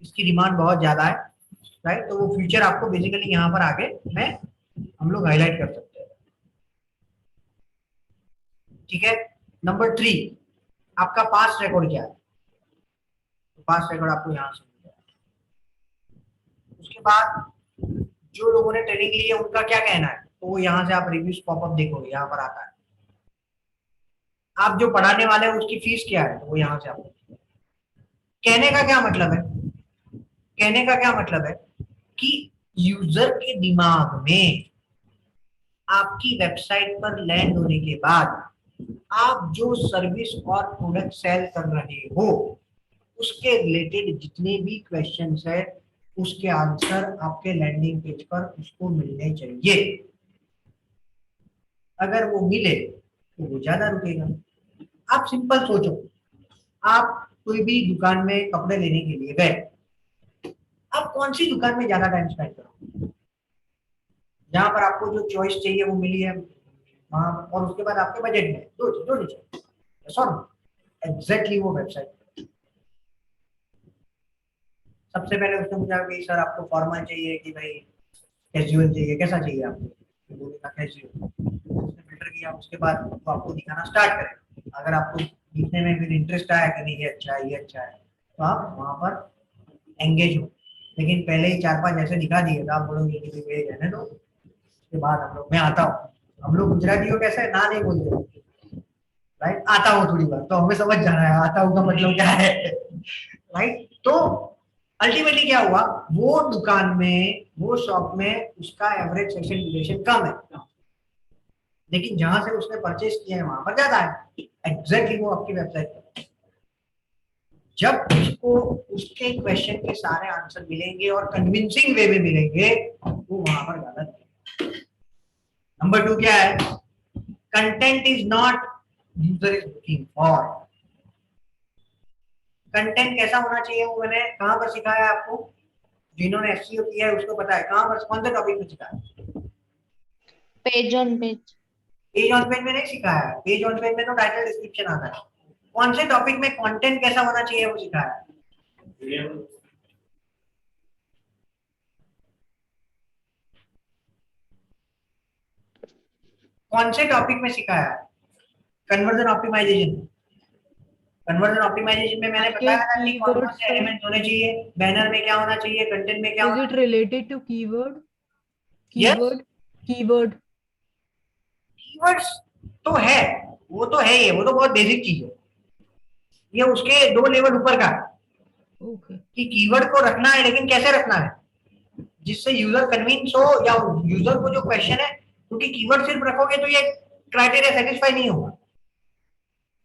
इसकी डिमांड बहुत ज्यादा है, राइट। तो वो फ्यूचर आपको बेसिकली यहाँ पर आगे में हम लोग हाईलाइट कर सकते हैं, ठीक है। नंबर 3, आपका पास्ट रिकॉर्ड क्या है। तो पास्ट रिकॉर्ड आपको यहाँ से मिल जाएगा। उसके बाद जो लोगों ने ट्रेनिंग ली है उनका क्या कहना है, तो वो यहाँ से आप रिव्यूज पॉपअप देखोगे, यहाँ पर आता है। आप जो पढ़ाने वाले हैं उसकी फीस क्या है, तो वो यहाँ से आपको। कहने का क्या मतलब है, कहने का क्या मतलब है कि यूजर के दिमाग में आपकी वेबसाइट पर लैंड होने के बाद आप जो सर्विस और प्रोडक्ट सेल कर रहे हो उसके रिलेटेड जितने भी क्वेश्चंस है उसके आंसर आपके लैंडिंग पेज पर उसको मिलने चाहिए। अगर वो मिले तो वो ज्यादा रुकेगा। आप सिंपल सोचो, आप कोई भी दुकान में कपड़े लेने के लिए गए, आप कौन सी दुकान में ज्यादा टाइम स्पेंड करोगे? जहां पर आपको जो चॉइस चाहिए वो मिली है वहां, और उसके बाद आपके बजट में जो नहीं चाहिए, सॉरी एग्जैक्टली वो वेबसाइट। सबसे पहले उसने पूछा कि सर आपको फॉर्मल चाहिए कि भाई कैजुअल चाहिए, कैसा चाहिए आपको? तो बोला कैजुअल। उसने फिल्टर किया, उसके बाद वो आपको दिखाना स्टार्ट करेगा। अगर आपको दिखने में फिर इंटरेस्ट आया कि नहीं ये अच्छा है, ये अच्छा है, तो आप वहां पर एंगेज हो। लेकिन पहले ही 4-5 ऐसे दिखा दिए तो आप बोलोगे कि ये रहने दो, उसके बाद हम लोग मैं आता हूँ। हम लोग गुजराती हो कैसे ना नहीं बोलते, राइट? आता हूँ थोड़ी बार तो हमें समझ जाना है आता हूँ का मतलब क्या है, राइट? तो अल्टीमेटली क्या हुआ, वो दुकान में वो शॉप में उसका एवरेज सेशन ड्यूरेशन कम है, लेकिन जहां से उसने परचेज किया है वहां पर ज्यादा है। एग्जैक्टली वो आपकी वेबसाइट पर जब उसको उसके क्वेश्चन के सारे आंसर मिलेंगे और कन्विंसिंग वे में मिलेंगे वो वहां पर ज्यादा। नंबर 2 क्या है? Content is not user is looking for. Content कैसा होना चाहिए वो मैंने कहां पर सिखाया है आपको? जिन्होंने एसईओ किया है उसको पता है कहां पर, कौन से टॉपिक में सिखाया? Page on page. Page on page में नहीं सिखाया है। पेज ऑन पेज में तो टाइटल डिस्क्रिप्शन आता है। कौन से टॉपिक में कंटेंट कैसा होना चाहिए वो सिखाया है। कौन से टॉपिक में सिखाया है? Conversion optimisation. कन्वर्जन ऑप्टिमाइजेशन में मैंने बताया था कि कौन कौन से एलिमेंट होने चाहिए, बैनर में क्या होना चाहिए, कंटेंट में क्या Is होना it चाहिए। related to keyword? Yes. Keyword. Keywords तो है, वो तो है, ये वो तो बहुत बेसिक चीज है। ये उसके 2 लेवल ऊपर का है Okay. कि कीवर्ड को रखना है, लेकिन कैसे रखना है जिससे यूजर कन्विंस हो या यूजर को जो क्वेश्चन है, क्योंकि कीवर्ड सिर्फ रखोगे तो ये क्राइटेरिया सेटिस्फाई नहीं होगा।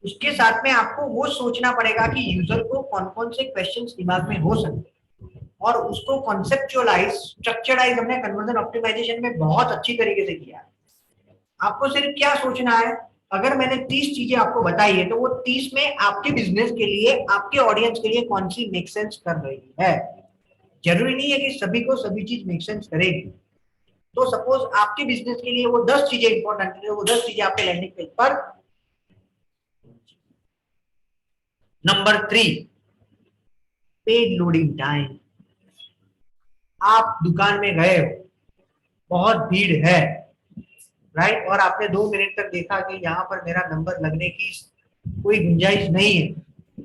उसके साथ में आपको वो सोचना पड़ेगा कि यूजर को कौन कौन से क्वेश्चंस दिमाग में हो सकते हैं और उसको कॉन्सेप्चुअलाइज स्ट्रक्चराइज हमने कन्वर्जन ऑप्टिमाइजेशन में बहुत अच्छी तरीके से किया है। आपको सिर्फ क्या सोचना है, अगर मैंने 30 चीजें आपको बताई है तो वो 30 में आपके बिजनेस के लिए, आपके ऑडियंस के लिए कौन सी मेक सेंस कर रही है। जरूरी नहीं है कि सभी को सभी चीज मेक सेंस करेगी। तो सपोज आपके बिजनेस के लिए वो 10 चीजें इंपॉर्टेंट है, वो 10 चीजें आपके लैंडिंग पेज पर। Number 3, page loading time. आप दुकान में गए हो, बहुत भीड़ है, राइट, और आपने 2 मिनट तक देखा कि यहाँ पर मेरा नंबर लगने की कोई गुंजाइश नहीं है,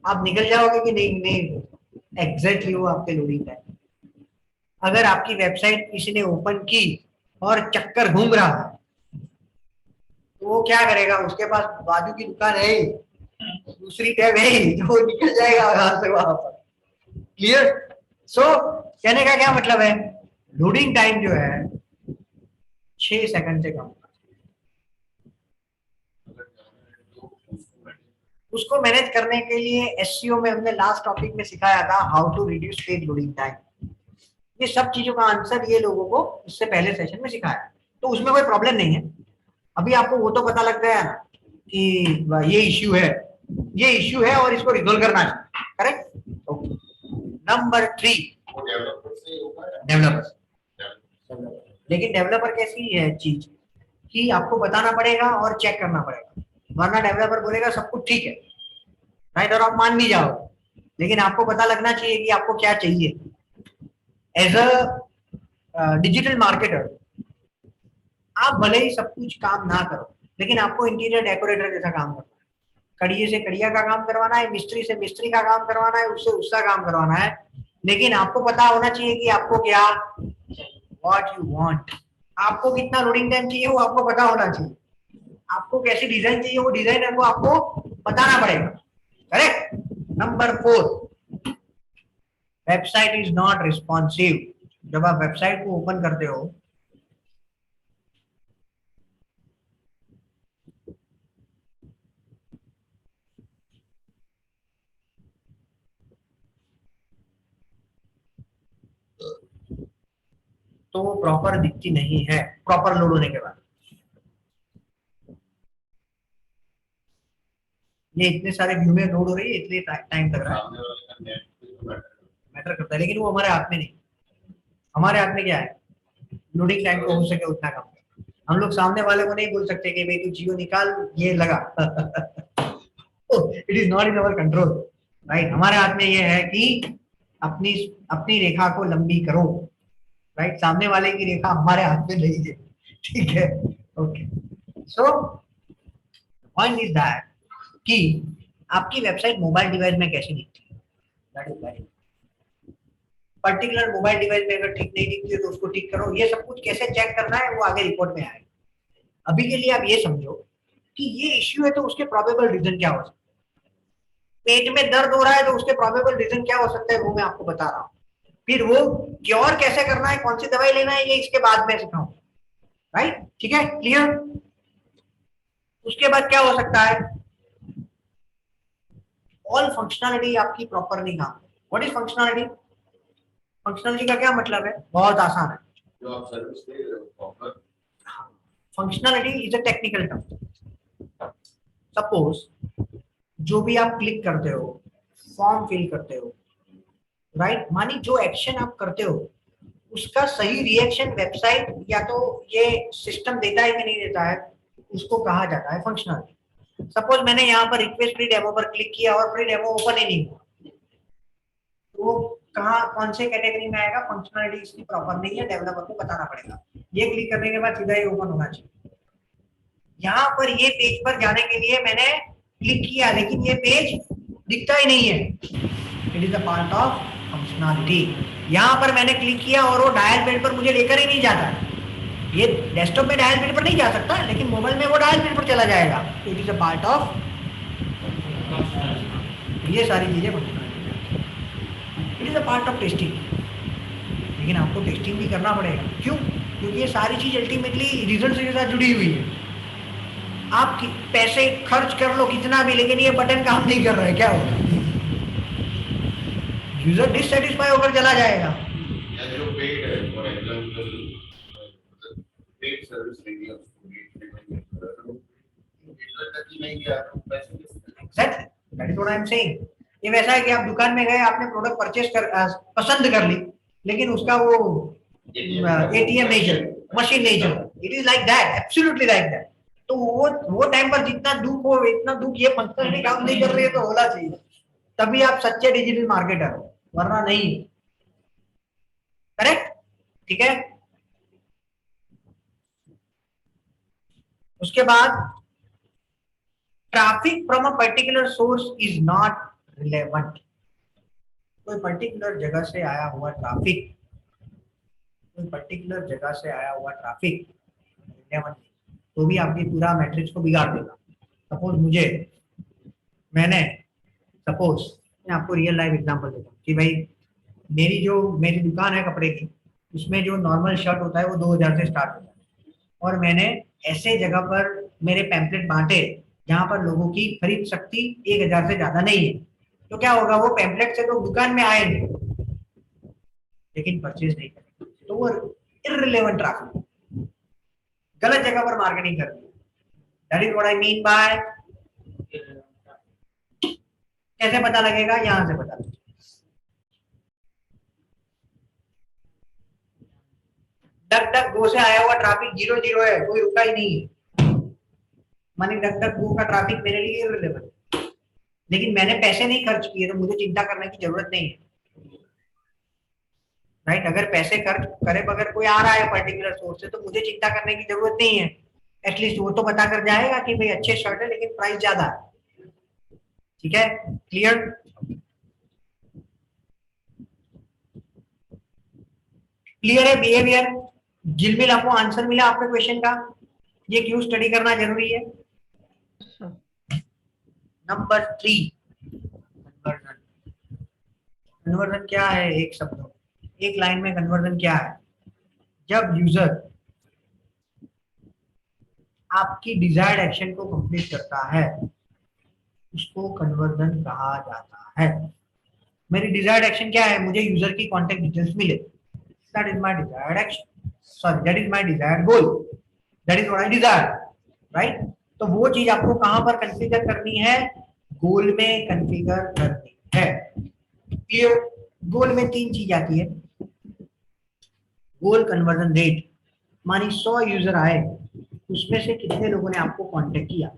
आप निकल जाओगे कि नहीं? नहीं, एग्जैक्टली वो आपके लोडिंग टाइम। अगर आपकी वेबसाइट किसी ने ओपन की और चक्कर घूम रहा है तो वो क्या करेगा, उसके पास बाजू की दुकान है ही, दूसरी टैब है ही, तो वो निकल जाएगा वहां से वहां पर। क्लियर? सो कहने का क्या मतलब है, लोडिंग टाइम जो है 6 सेकंड से कम, उसको मैनेज करने के लिए एसईओ में हमने लास्ट टॉपिक में सिखाया था how to reduce page loading time. ये सब चीजों का आंसर ये लोगों को इससे पहले सेशन में सिखाया, तो उसमें कोई प्रॉब्लम नहीं है। अभी आपको वो तो पता लग गया ना कि ये इश्यू है, ये इश्यू है और इसको रिजोल्व करना है, करेक्ट? नंबर 3, डेवलपर से होगा या डेवलपर्स। लेकिन डेवलपर कैसी है चीज कि आपको बताना पड़ेगा और चेक करना पड़ेगा, वरना डेवलपर बोलेगा सब कुछ ठीक है, राइट, और आप मान भी जाओ, लेकिन आपको पता लगना चाहिए कि आपको क्या चाहिए। एज अ डिजिटल मार्केटर आप भले ही सब कुछ काम ना करो, लेकिन आपको इंटीरियर डेकोरेटर जैसा काम करना है, कड़िए से कड़िया का काम करवाना है, मिस्त्री से मिस्त्री का काम करवाना है, उससे उसका काम करवाना है, लेकिन आपको पता होना चाहिए कि आपको क्या, व्हाट यू वांट, आपको कितना लोडिंग टाइम चाहिए वो आपको पता होना चाहिए, आपको कैसी डिजाइन चाहिए वो डिजाइन को आपको बताना पड़ेगा, correct? Number 4, website is not responsive. जब आप वेबसाइट को ओपन करते हो तो वो प्रॉपर दिखती नहीं है प्रॉपर लोड होने के बाद। ये इतने सारे व्यू में लोड हो रही है इसलिए टाइम लग रहा है, सामने वाले का नेट तो मैटर करता है, लेकिन वो हमारे हाथ में नहीं। हमारे हाथ में क्या है, लोडिंग टाइम को हो सके उतना कम। हम लोग सामने वाले को नहीं बोल सकते कि भाई तू जियो निकाल ये लगा। It is not in our control, right. हमारे हाथ में ये है कि अपनी अपनी रेखा को लंबी करो, राइट। सामने वाले की रेखा हमारे हाथ में नहीं है, ठीक है। Okay, so point is that कि आपकी वेबसाइट मोबाइल डिवाइस में कैसी दिखती है, that is very particular. Mobile device में अगर ठीक नहीं दिखती है तो उसको ठीक करो। ये सब कुछ कैसे चेक करना है वो आगे रिपोर्ट में आएगा। अभी के लिए आप ये समझो कि ये इश्यू है तो उसके प्रोबेबल रीजन क्या हो सकता है। पेट में दर्द हो रहा है तो उसके प्रोबेबल रीजन क्या हो सकता है वो मैं आपको बता रहा हूँ। फिर वो क्योर कैसे करना है, कौन सी दवाई लेना है, ये इसके बाद में सिखाऊंगा, राइट। ठीक है, क्लियर। उसके बाद क्या हो सकता है, ऑल फंक्शनलिटी आपकी प्रॉपर नहीं काम। What is functionality? फंक्शनलिटी का क्या मतलब है, बहुत आसान है। जो आप सर्विस दे रहे हो proper. Functionality is a technical term. Suppose जो भी आप क्लिक करते हो, फॉर्म फिल करते हो, राइट, मानी जो एक्शन आप करते हो उसका सही रिएक्शन वेबसाइट या तो ये सिस्टम देता है कि नहीं देता है, उसको कहा जाता है फंक्शनलिटी। सपोज मैंने यहाँ पर रिक्वेस्ट फ्री डेमो पर क्लिक किया और फ्री डेमो ओपन ही नहीं हुआ, तो वो कहाँ कौन से कैटेगरी में आएगा, फंक्शनलिटी इसकी प्रॉपर नहीं है, डेवलपर को बताना पड़ेगा। ये क्लिक करने के बाद सीधा ही ओपन होना चाहिए। यहाँ पर ये पेज पर जाने के लिए मैंने क्लिक किया लेकिन ये पेज दिखता ही नहीं है, it is a part of functionality. यहाँ पर मैंने क्लिक किया और वो डायल पैड पर मुझे लेकर ही नहीं जाता है। ये डेस्कटॉप में डायल पैड पर नहीं जा सकता लेकिन मोबाइल में वो डायल पैड पर चला जाएगा, it is a part of. ये सारी चीजें it is a part of testing. लेकिन आपको टेस्टिंग भी करना पड़ेगा, क्यों? क्योंकि ये सारी चीज अल्टीमेटली रिजल्ट के साथ जुड़ी हुई है। आप पैसे खर्च कर लो कितना भी, लेकिन ये बटन काम नहीं कर रहा है, क्या होगा? यूजर डिससेटिस्फाई होकर चला जाएगा। या जो पेड है, फॉर एग्जांपल पेड सर्विस लेगी उसको पेमेंट करो, यूजर तक ही नहीं गया तो पैसे exactly, that is what I am saying. ये वैसा है कि आप दुकान में गए, आपने प्रोडक्ट परचेज कर पसंद कर ली, लेकिन उसका वो एटीएम नहीं चल, मशीन नहीं चल, it is like that, absolutely like that. तो वो टाइम पर जितना दुख हो, इतना दुख ये फंक्शनलिटी काम नहीं कर रही है तो होना चाहिए, तभी आप सच्चे डिजिटल मार्केटर हो, वरना नहीं। करेक्ट, ठीक है। उसके बाद traffic from a particular source is not relevant. कोई पर्टिकुलर जगह से आया हुआ ट्रैफिक, कोई पर्टिकुलर जगह से आया हुआ ट्रैफिक रिलेवेंट तो भी आपकी पूरा मैट्रिक्स को बिगाड़ देगा। सपोज सपोज मैं आपको रियल लाइफ एग्जांपल देता हूँ कि भाई मेरी दुकान है कपड़े की, उसमें जो नॉर्मल शर्ट होता है वो 2000 से स्टार्ट होता है, और मैंने ऐसे जगह पर मेरे पैम्पलेट बांटे जहां पर लोगों की खरीद शक्ति 1000 से ज्यादा नहीं है, तो क्या होगा, वो पैम्पलेट से लोग दुकान में आएंगे लेकिन परचेज नहीं करेंगे, तो वो इररिलेवेंट ट्रैफिक, गलत जगह पर मार्केटिंग कर दी। That is what I mean by. कैसे पता लगेगा, यहां से पता लगेगा। डक डक गो से आया हुआ ट्रैफिक 0 है, कोई रुका ही नहीं है, मानी डक डक गो का ट्रैफिक मेरे लिए इररिलेवेंट, लेकिन मैंने पैसे नहीं खर्च किए तो मुझे चिंता करने की जरूरत नहीं है, राइट। अगर पैसे खर्च करे बगैर कोई आ रहा है पर्टिकुलर सोर्स से तो मुझे चिंता करने की जरूरत नहीं है, एटलीस्ट वो तो बता कर जाएगा कि भाई अच्छे शर्ट है लेकिन प्राइस ज्यादा है, ठीक है, क्लियर। क्लियर है बिहेवियर, गिलमिल आपको आंसर मिला आपके क्वेश्चन का, ये क्यों स्टडी करना जरूरी है। Number 3, conversion. कन्वर्जन क्या है, एक शब्द, एक लाइन में कन्वर्जन क्या है, जब यूजर आपकी डिजायर्ड एक्शन को कंप्लीट करता है उसको कन्वर्जन कहा जाता है। मेरी डिजायर्ड एक्शन क्या है, मुझे यूजर की कॉन्टेक्ट डिटेल्स मिले, that is my desired action, sorry that is my desired goal, that is what I desire, right? तो वो चीज आपको कहां पर कॉन्फ़िगर करनी है, गोल में कॉन्फ़िगर करनी है। क्लियर? गोल में तीन चीज आती है, गोल कन्वर्जन रेट, मानी 100 यूजर आए, उसमें से कितने लोगों ने आपको कांटेक्ट किया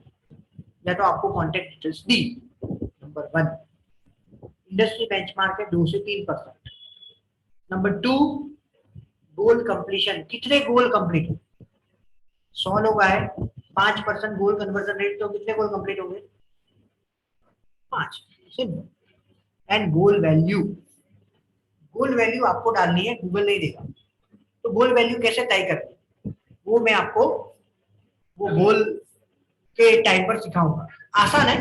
या तो आपको कांटेक्ट डिटेल्स दी, नंबर 1। इंडस्ट्री बेंचमार्क है 2 से 3%। नंबर 2, गोल कंप्लीशन, कितने गोल कंप्लीट हो, 100 लोग आए, 5% गोल कन्वर्जन रेट, तो कितने गोल कंप्लीट होंगे, 5। Simple. And goal value, goal value आपको डालनी है, गूगल नहीं देगा। तो गोल वैल्यू कैसे तय करनी है वो मैं आपको वो गोल के टाइम पर सिखाऊंगा। आसान है,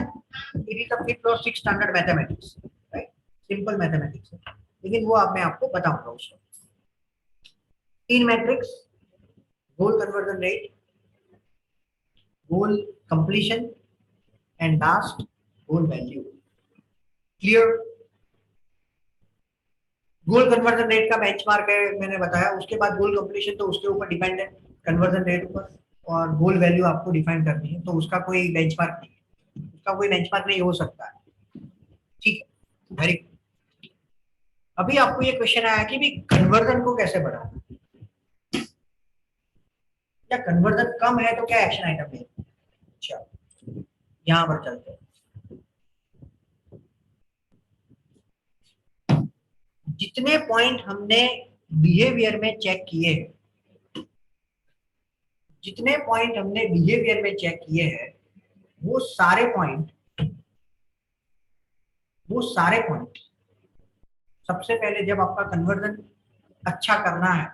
इट इज अ 5th और 6th standard mathematics, right, simple mathematics है, लेकिन वो मैं आपको बताऊंगा उसको। 3 matrix, goal conversion rate, goal completion and last goal value. Clear? Goal conversion rate का बेंचमार्क है मैंने बताया, उसके बाद गोल कंप्लीशन तो उसके ऊपर डिपेंड है, कन्वर्जन रेट ऊपर, और गोल वैल्यू आपको डिफाइन करनी है, तो उसका कोई बेंचमार्क नहीं है, उसका कोई बेंचमार्क नहीं हो सकता है। ठीक है, वेरी गुड। अभी आपको ये क्वेश्चन आया कि भी कन्वर्जन को कैसे बढ़ाना, या कन्वर्जन कम है तो क्या एक्शन आइटम है। अच्छा, यहां पर चलते हैं। जितने पॉइंट हमने बिहेवियर में चेक किए हैं, जितने पॉइंट हमने बिहेवियर में चेक किए हैं, वो सारे पॉइंट सबसे पहले जब आपका कन्वर्जन अच्छा करना है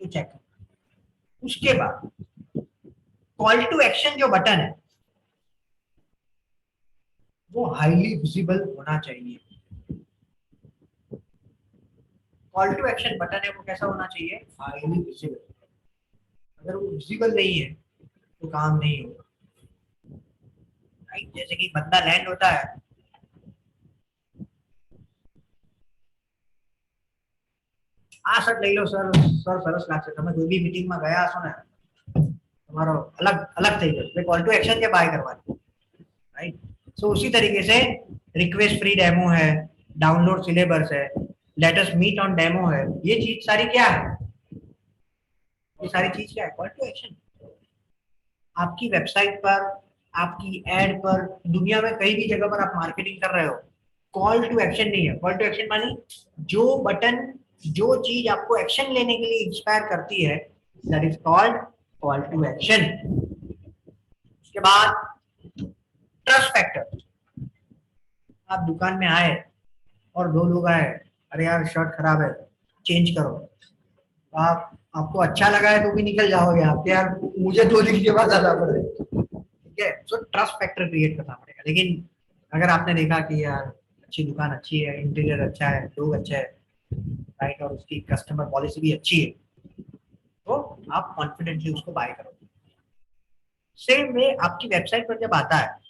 तो चेक करना। उसके बाद कॉल टू एक्शन जो बटन है वो हाईली विजिबल होना चाहिए। कॉल टू एक्शन बटन है वो कैसा होना चाहिए, हाईली विजिबल। अगर वो विजिबल नहीं है तो काम नहीं होगा, राइट? जैसे कि बंदा लैंड होता है, सर ले लो सर, सर सरस लागશે, તમે કોઈ બી મીટિંગ માં ગયા હશો ને, તમારો अलग अलग થઈ જશે, कॉल टू एक्शन के बाय करवानी, राइट? सो उसी तरीके से रिक्वेस्ट फ्री डेमो है, डाउनलोड सिलेबस है, let us meet on demo है, ये चीज सारी क्या है, ये सारी चीज क्या है, कॉल टू एक्शन। आपकी वेबसाइट पर, आपकी एड पर, दुनिया में कहीं भी जगह पर आप मार्केटिंग कर रहे हो, कॉल टू एक्शन नहीं है। कॉल टू एक्शन मानी जो बटन, जो चीज आपको एक्शन लेने के लिए इंस्पायर करती है, that is called call to action. उसके बाद ट्रस्ट फैक्टर, आप दुकान में आए और 2 लोग आए, अरे यार शर्ट खराब है चेंज करो, आपको अच्छा लगा है तो भी निकल जाओगे आप, यार मुझे 2 दिन के बाद आना पड़ेगा, ठीक है? सो ट्रस्ट फैक्टर क्रिएट करना पड़ेगा। लेकिन अगर आपने देखा कि यार अच्छी दुकान अच्छी है, इंटीरियर अच्छा है, लोग अच्छे हैं, राइट, और उसकी कस्टमर पॉलिसी भी अच्छी है, तो आप कॉन्फिडेंटली उसको बाय करोगे। सेम वे आपकी वेबसाइट पर जब आता है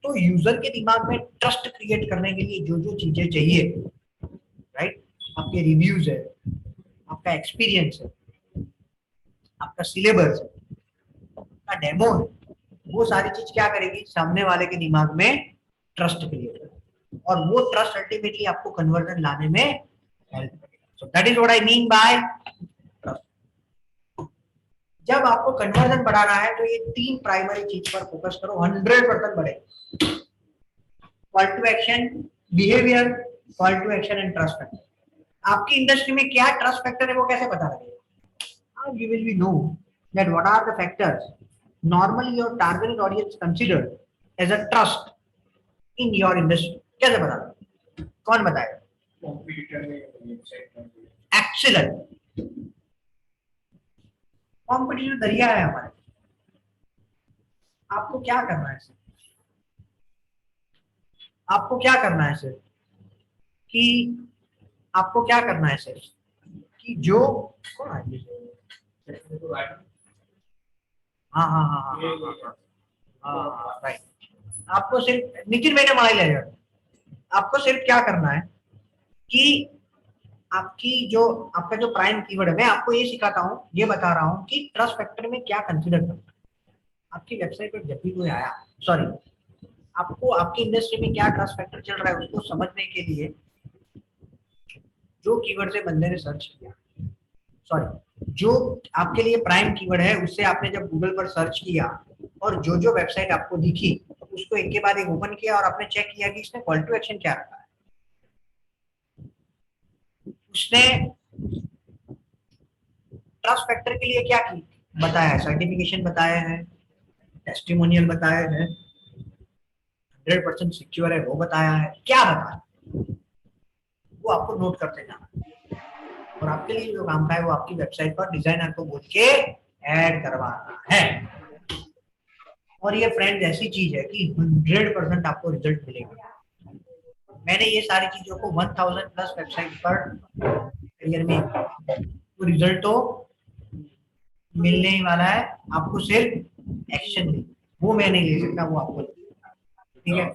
तो यूजर के दिमाग में ट्रस्ट क्रिएट करने के लिए जो जो चीजें चाहिए, राइट, आपके रिव्यूज है, आपका एक्सपीरियंस है, आपका सिलेबस है, आपका डेमो है, वो सारी चीज क्या करेगी, सामने वाले के दिमाग में ट्रस्ट क्रिएट करेगी, और वो ट्रस्ट अल्टीमेटली आपको कन्वर्जन लाने में हेल्प करेगा। So that is what I mean bye trust. जब आपको कन्वर्जन बढ़ाना है तो ये 3 प्राइमरी चीज पर फोकस करो, 100% बढ़ेगा। Call to action, behaviour, call to action and trust factor. आपकी इंडस्ट्री में क्या ट्रस्ट फैक्टर है वो कैसे पता लगेगा? You will be know that what are the factors normally your targeted audience considered as a trust in your industry. कैसे पता लगेगा? कौन बताएगा? Excellent. कॉम्पिटिशन दरिया है हमारे, आपको क्या करना है सर, आपको क्या करना है सर, कि आपको क्या करना है सर, कि जो कौन है, हाँ हाँ हाँ हाँ हाँ राइट, आपको सिर्फ नितिन मैंने माई ले, आपको सिर्फ क्या करना है कि आपकी जो आपका जो प्राइम कीवर्ड है, मैं आपको ये सिखाता हूँ, ये बता रहा हूँ कि ट्रस्ट फैक्टर में क्या कंसीडर करना है। आपकी वेबसाइट पर जब भी कोई आया, सॉरी, आपको आपकी इंडस्ट्री में क्या ट्रस्ट फैक्टर चल रहा है उसको समझने के लिए जो कीवर्ड से बंदे ने सर्च किया, सॉरी, जो आपके लिए प्राइम कीवर्ड है उससे आपने जब गूगल पर सर्च किया और जो जो वेबसाइट आपको दिखी उसको एक के बाद एक ओपन किया और आपने चेक किया कि इसने कॉल टू एक्शन क्या रखा है। उसने ट्रस्ट फैक्टर के लिए क्या की बताया है, सर्टिफिकेशन बताया है, टेस्टिमोनियल बताया है, 100% सिक्योर है वो बताया है, क्या बताया वो आपको नोट करते जाना और आपके लिए जो काम का है वो आपकी वेबसाइट पर डिजाइनर को बोल के ऐड करवाना है। और ये फ्रेंड ऐसी चीज है कि 100% आपको रिजल्ट मिलेगा। मैंने ये सारी चीजों को 1000 प्लस वेबसाइट पर करियर में तो रिजल्ट तो मिलने ही वाला है, आपको सिर्फ एक्शन नहीं, वो मैं नहीं ले सकता, वो आपको ठीक है।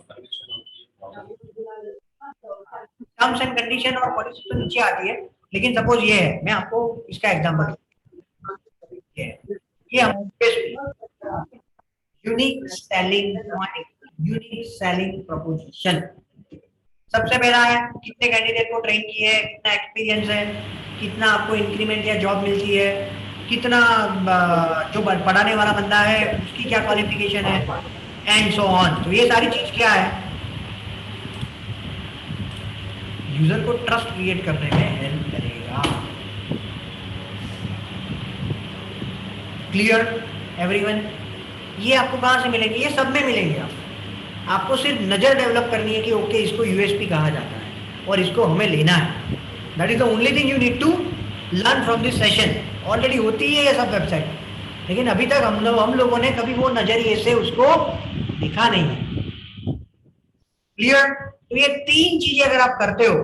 टर्म्स एंड कंडीशन और पॉलिसी तो नीचे आती है, लेकिन सपोज ये है, मैं आपको इसका एग्जांपल ये हम unique selling point, unique selling preposition. सबसे पहला है कितने कैंडिडेट को ट्रेन किए है, कितना एक्सपीरियंस है, कितना आपको इंक्रीमेंट या जॉब मिलती है, कितना जो पढ़ाने वाला बंदा है उसकी क्या क्वालिफिकेशन है एंड सो ऑन। तो ये सारी चीज क्या है, यूजर को ट्रस्ट क्रिएट करने में हेल्प करेगा। Clear everyone? ये आपको कहां से मिलेंगे, ये सब में मिलेंगे। आपको सिर्फ नजर डेवलप करनी है कि ओके इसको यूएसपी कहा जाता है और इसको हमें लेना है। That is the only thing you need to learn from this session. Already होती है ये सब वेबसाइट, लेकिन अभी तक हम लोगों ने कभी वो नजरिए से उसको दिखा नहीं है। क्लियर? तो ये तीन चीजें अगर आप करते हो,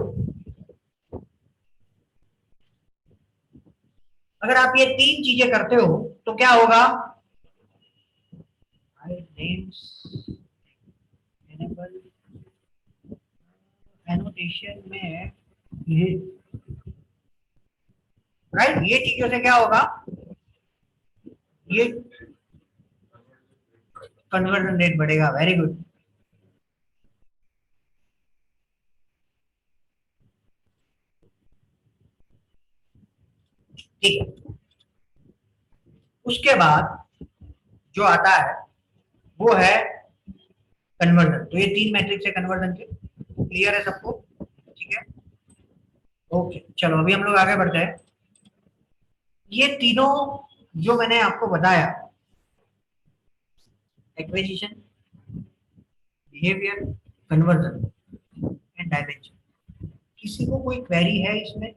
अगर आप ये तीन चीजें करते हो तो क्या होगा, एनोटेशन में ये राइट, ये चीजों से क्या होगा, ये कन्वर्जन रेट बढ़ेगा। Very good. ठीक है, उसके बाद जो आता है वो है कन्वर्जन। तो ये तीन मैट्रिक्स है कन्वर्जन के, क्लियर है सबको? ठीक है, ओके, चलो अभी हम लोग आगे बढ़ते हैं। ये तीनों जो मैंने आपको बताया, acquisition, behaviour, conversion and dimension, किसी को कोई क्वेरी है इसमें?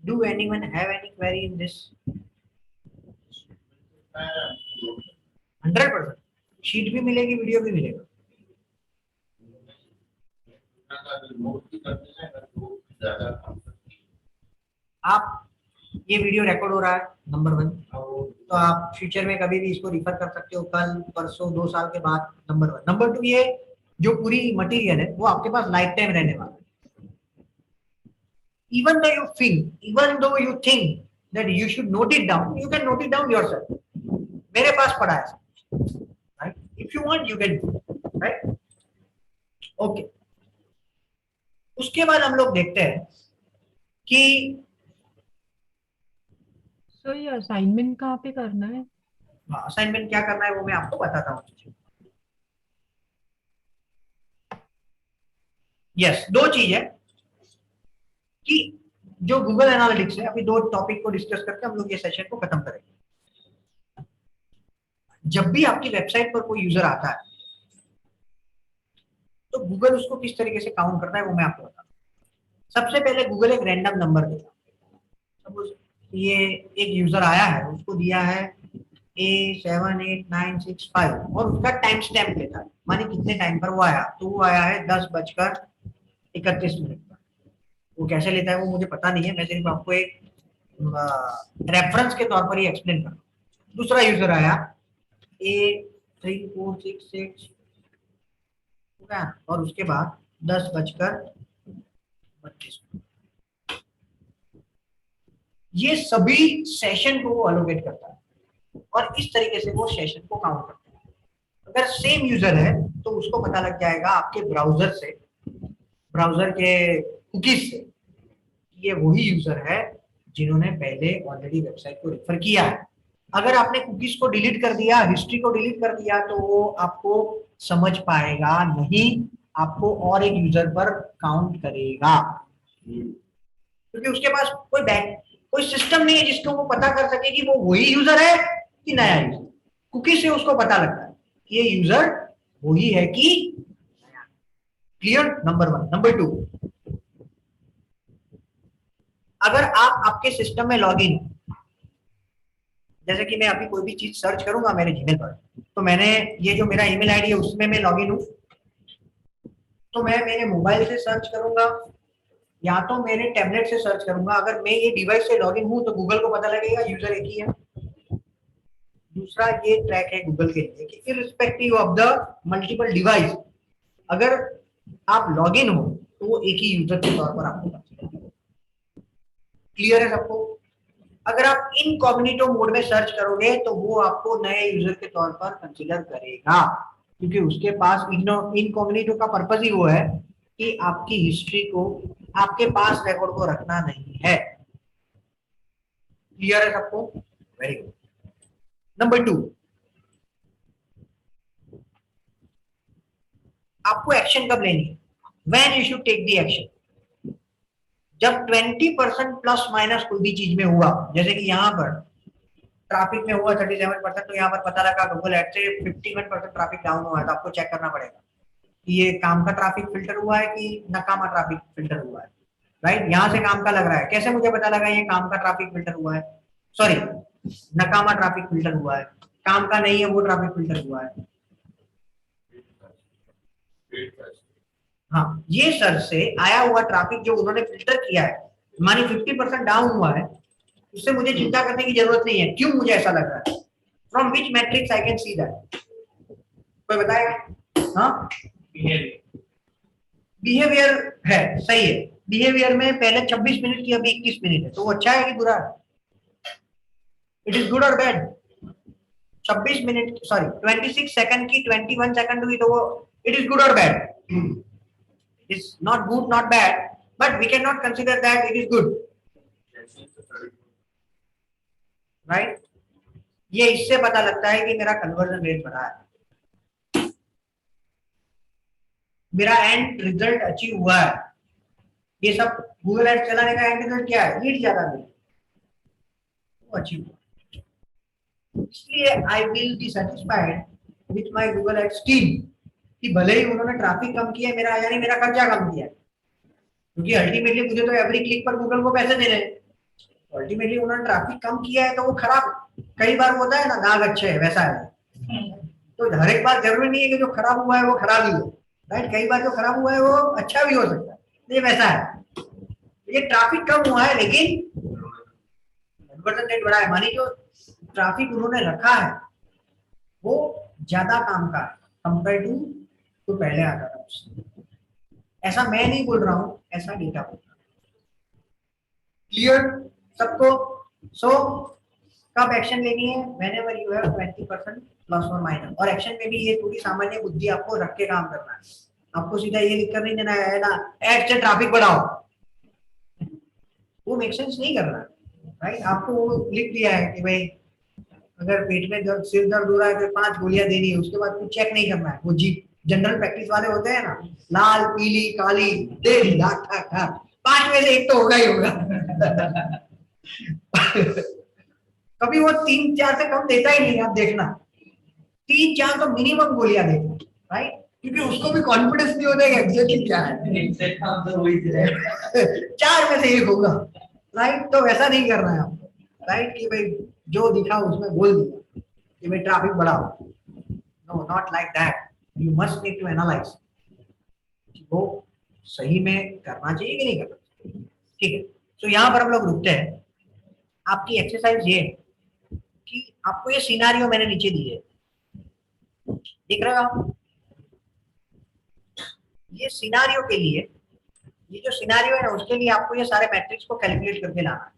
Do anyone have any query in this? 100% sheet भी मिलेगी, वीडियो भी मिलेगा। आप ये वीडियो रिकॉर्ड हो रहा है, नंबर 1, तो आप फ्यूचर में कभी भी इसको रिफर कर सकते हो, कल परसों 2 साल के बाद, नंबर 1। नंबर 2, ये जो पूरी मटेरियल है वो आपके पास लाइफ टाइम रहने वाला है। even though you think that you should note it down, you can note it down yourself. मेरे पास पड़ा है, right? If you want you can do, right? Okay. उसके बाद हम लोग देखते हैं कि सर ये असाइनमेंट कहाँ पे करना है? असाइनमेंट क्या करना है वो मैं आपको बताता हूँ। यस, दो चीज है कि जो गूगल एनालिटिक्स है, अभी दो टॉपिक को डिस्कस करके हम लोग ये सेशन को खत्म करेंगे। जब भी आपकी वेबसाइट पर कोई यूजर आता है तो गूगल उसको किस तरीके से काउंट करता है वो मैं आपको बताता हूँ। सबसे पहले गूगल एक रैंडम नंबर देता है। सपोज ये एक यूजर आया है, उसको दिया है A78965 और उसका टाइम स्टैम्प देता है, माने कितने टाइम पर वो आया, तो वो आया है 10:31 पर। वो कैसे लेता है वो मुझे पता नहीं है, मैं सिर्फ आपको एक रेफरेंस के तौर पर ही एक्सप्लेन कर रहा हूँ। दूसरा यूजर आया A3466 और उसके बाद 10:32 ये सभी सेशन को वो अलोकेट करता है और इस तरीके से वो सेशन को काउंट करता है। अगर सेम यूजर है तो उसको पता लग जाएगा आपके ब्राउजर से, ब्राउजर के कुकीज से, ये वही यूजर है जिन्होंने पहले ऑलरेडी वेबसाइट को रेफर किया है। अगर आपने कुकीज को डिलीट कर दिया, हिस्ट्री को डिलीट कर दिया, तो वो आपको समझ पाएगा नहीं, आपको और एक यूजर पर काउंट करेगा, क्योंकि उसके पास कोई सिस्टम नहीं है जिसको वो पता कर सके कि वो वही यूजर है कि नया यूजर। कुकी से उसको पता लगता है कि ये यूजर वही है कि नया। क्लियर? नंबर 1। नंबर 2, अगर आप आपके सिस्टम में लॉग इन, जैसे कि मैं अभी कोई भी चीज सर्च करूंगा मेरे जीमेल पर, तो मैंने ये जो मेरा ईमेल आईडी है उसमें मैं लॉग इन हूं, तो मैं मेरे मोबाइल से सर्च करूंगा या तो मेरे टैबलेट से सर्च करूंगा। अगर मैं ये डिवाइस से लॉगिन हूं तो गूगल को पता लगेगा यूजर एक ही है। दूसरा ये ट्रैक है गूगल के लिए कि irrespective of the multiple device, अगर आप लॉगिन हो तो वो एक ही यूजर के तौर पर आपको कंसीडर करेगा। क्लियर है सबको? अगर आप इनकॉग्निटो मोड में सर्च करोगे तो वो आपको नए यूजर के तौर पर कंसीडर करेगा, क्योंकि उसके पास इनकॉग्निटो का पर्पस ही वो है कि आपकी हिस्ट्री को, आपके पास रिकॉर्ड को रखना नहीं है। क्लियर है सबको? Very good. नंबर 2, आपको एक्शन कब लेनी है? When you should take the action. जब 20% प्लस माइनस कोई भी चीज में हुआ, जैसे कि यहाँ पर ट्रैफिक में हुआ 37%, तो यहाँ पर पता लगा गूगल एड से 51% ट्रैफिक डाउन हुआ है, तो आपको चेक करना पड़ेगा कि ये काम का ट्रैफिक फिल्टर हुआ है कि नकामा ट्रैफिक फिल्टर हुआ है। राइट? यहाँ से काम का लग रहा है, कैसे मुझे पता लगा ये काम का ट्रैफिक फिल्टर हुआ है, सॉरी नकामा ट्रैफिक फिल्टर हुआ है, काम का नहीं है वो ट्रैफिक फिल्टर हुआ है। हाँ, ये सर से आया हुआ ट्रैफिक जो उन्होंने फिल्टर किया है, मानी 50% डाउन हुआ है, उससे मुझे चिंता करने की जरूरत नहीं है। क्यों मुझे ऐसा लग रहा है? From which matrix I can see that? कोई बताएगा? हाँ, बिहेवियर है, सही है। बिहेवियर में पहले 26 मिनट की अभी 21 मिनट है, तो वो अच्छा है कि बुरा है? इट इज गुड और बैड? 26 मिनट, सॉरी 26 सेकंड की 21 सेकंड हुई, तो वो इट इज गुड और bad? It's not good, not bad, but we cannot consider that it is good, right? ये इससे पता लगता है कि मेरा कन्वर्जन रेट बढ़ा है, मेरा एंड रिजल्ट अचीव हुआ है। ये सब गूगल एड्स चलाने का एंड रिजल्ट क्या है? लीड ज्यादा मिले, वो अचीव हुआ। इसलिए I will be satisfied with my Google ads team कि भले ही उन्होंने ट्रैफिक कम किया है, मेरा यानी मेरा खर्चा कम किया है, क्योंकि अल्टीमेटली मुझे तो एवरी क्लिक पर गूगल को पैसे दे रहे हैं। अल्टीमेटली उन्होंने ट्रैफिक कम किया है तो वो खराब, कई बार होता है ना, नाग अच्छे है वैसा है, तो हर एक बार जरूरी नहीं है कि जो खराब हुआ है वो खराब ही हो। राइट? कई बार जो खराब हुआ है वो अच्छा भी हो सकता है, ये वैसा है। ये ट्रैफिक कम हुआ है लेकिन कन्वर्जन रेट बढ़ा है, मानी जो ट्रैफिक उन्होंने रखा है वो ज्यादा काम का है कंपेयर टू तो पहले आता था उससे। ऐसा मैं नहीं बोल रहा हूं, ऐसा डेटा बोल रहा है। क्लियर सबको? सो कब एक्शन लेनी है? व्हेनेवर यू हैव 20% प्लस और माइनस। और एक्शन में भी ये थोड़ी सामान्य बुद्धि आपको रख के काम करना है, आपको सीधा ये लिख कर नहीं देना है ना ऐड से ट्रैफिक बढ़ाओ, वो मेक सेंस नहीं कर रहा। राइट? आपको वो लिख दिया है कि भाई अगर पेट में दर्द, सिर दर्द हो रहा है तो 5 गोलियां देनी है, उसके बाद कुछ चेक नहीं करना है। वो जी जनरल प्रैक्टिस वाले होते हैं ना, लाल पीली काली दे दी 5 में से एक तो होगा ही होगा। कभी वो 3-4 से कम देता ही नहीं, आप देखना 3-4 तो मिनिमम गोलियां देगा। राइट? क्योंकि उसको भी कॉन्फिडेंस नहीं होता है एग्जैक्टली क्या है। 4 में से एक होगा। राइट? तो वैसा नहीं करना है आपको। राइट? कि भाई जो दिखा उसमें बोल दिया कि भाई ट्रैफिक बढ़ाओ। No, not like that. You must need to analyse वो सही में करना चाहिए कि नहीं करना चाहिए। ठीक है, तो यहाँ पर हम लोग रुकते हैं। आपकी एक्सरसाइज ये कि आपको ये सिनारियो मैंने नीचे दी है, दिख रहा है आप? ये सिनारियो के लिए, ये जो सिनारियो है ना उसके लिए आपको ये सारे मैट्रिक्स को कैलकुलेट करके लाना है।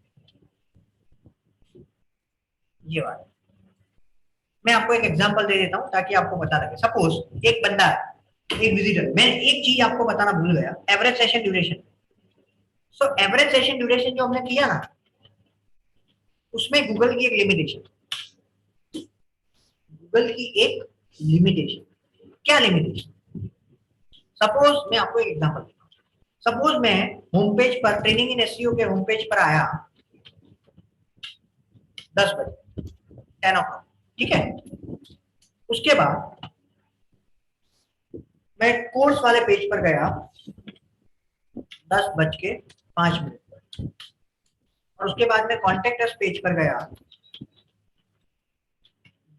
ये वाला। मैं आपको एक एग्जांपल दे देता हूं ताकि आपको पता लगे। सपोज एक बंदा है, एक विजिटर, मैं एक चीज आपको बताना भूल गया, average session duration. So average session duration जो हमने किया ना, उसमें गूगल की एक लिमिटेशन, गूगल की एक लिमिटेशन, क्या लिमिटेशन? सपोज मैं आपको एक एग्जांपल देता हूं। सपोज मैं होम पेज पर, ट्रेनिंग इन एसईओ के होम पेज पर आया 10 बजे, 10 o'clock, ठीक है। उसके बाद मैं कोर्स वाले पेज पर गया 10:05 पर, और उसके बाद मैं कॉन्टेक्ट अस पेज पर गया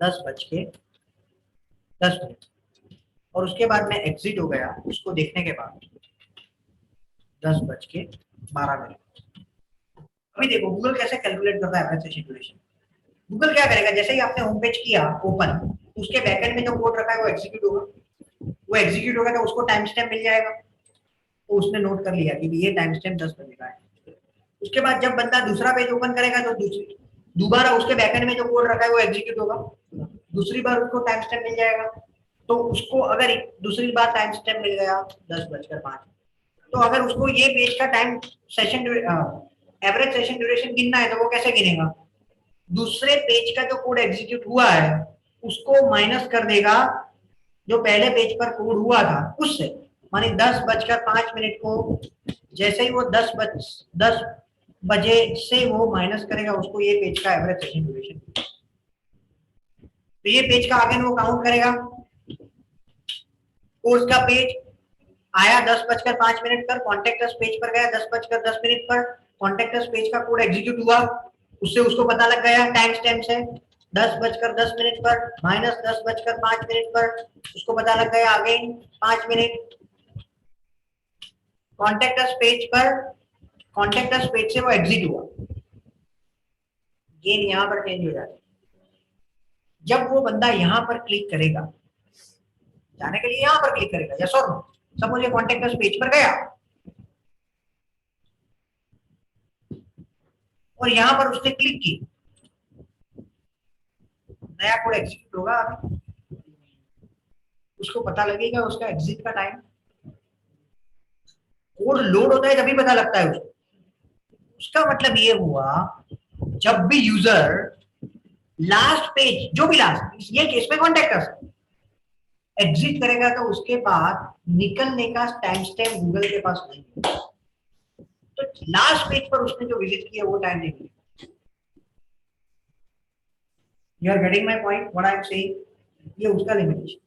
10:10, और उसके बाद मैं एग्जिट हो गया उसको देखने के बाद 10:12। अभी देखो गूगल कैसे कैलकुलेट करता है एवरेज सेशन ड्यूरेशन। गूगल क्या करेगा, जैसे ही आपने होम पेज किया ओपन, उसके बैकएंड में जो कोड रखा है वो एग्जीक्यूट होगा, वो एग्जीक्यूट होगा तो उसको टाइम स्टैम्प मिल जाएगा, तो उसने नोट कर लिया कि ये टाइम स्टैम्प 10 बजे का है। उसके बाद जब बंदा दूसरा पेज ओपन करेगा तो दोबारा उसके बैकएंड में जो कोड रखा है वो एग्जीक्यूट होगा, दूसरी बार उसको टाइम स्टैम्प मिल जाएगा। तो उसको अगर दूसरी बार टाइम स्टैम्प मिल गया 10:05, तो अगर उसको ये पेज का time session average session duration गिनना है तो वो कैसे गिनेगा? दूसरे पेज का जो कोड एग्जीक्यूट हुआ है उसको माइनस कर देगा जो पहले पेज पर कोड हुआ था उससे, माने 10:05 को जैसे ही वो 10 बजे से वो माइनस करेगा उसको ये पेज का एवरेज सेशन ड्यूरेशन। तो ये पेज का आगे वो काउंट करेगा। कोर्स का पेज आया 10:05 पर, कॉन्टेक्ट अस पेज पर गया 10:10 पर, कॉन्टेक्ट अस पेज का कोड एग्जीक्यूट हुआ, उससे उसको पता लग गया टाइम स्टैम्प से 10:10 पर माइनस 10:05 पर, उसको पता लग गया आगे 5 मिनट। कॉन्टेक्ट अस पेज पर, कॉन्टेक्ट अस पेज से वो एग्जिट हुआ, गेन यहां पर चेंज हो जाता है। जब वो बंदा यहां पर क्लिक करेगा, जाने के लिए यहां पर क्लिक करेगा, यस और नो। सपोज ये कॉन्टेक्ट अस पेज पर गया और यहां पर उसने क्लिक की, नया कोड एग्जीक्यूट होगा, उसको पता लगेगा उसका एग्जिट का टाइम। कोड लोड होता है तभी पता लगता है उसको। उसका मतलब ये हुआ जब भी यूजर लास्ट पेज, जो भी लास्ट, ये केस में कॉन्टेक्ट अस एग्जिट करेगा तो उसके बाद निकलने का टाइम स्टैम्प गूगल के पास नहीं है, तो लास्ट पेज पर उसने जो विजिट किया वो टाइम नहीं मिलेगा। You are getting my point? What I am saying? ये उसका लिमिटेशन,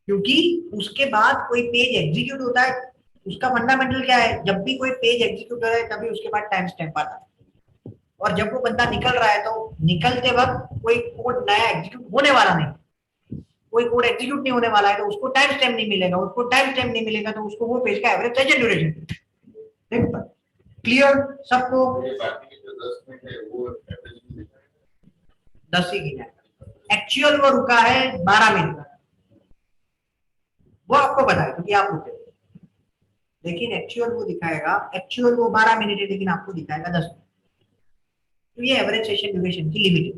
क्योंकि उसके बाद कोई पेज एग्जीक्यूट होता है, उसका फंडामेंटल क्या है, जब भी कोई पेज एग्जीक्यूट हो रहा है तभी उसके बाद टाइम स्टैम्प आता है। और जब वो बंदा निकल रहा है तो निकलते वक्त कोई कोड नया एग्जीक्यूट होने वाला नहीं, कोई कोड एग्जीक्यूट नहीं होने वाला है, तो उसको टाइम स्टैम्प नहीं मिलेगा, उसको टाइम स्टैम्प नहीं मिलेगा तो उसको वो पेज का एवरेज सेशन ड्यूरेशन। क्लियर सबको? 10 ही गिना, एक्चुअल वो रुका है 12 मिनट, वो आपको पता है क्योंकि आप रुके, लेकिन एक्चुअल वो दिखाएगा, एक्चुअल वो 12 मिनट है लेकिन आपको दिखाएगा 10 मिनट। तो ये एवरेज सेशन ड्यूरेशन की लिमिट है।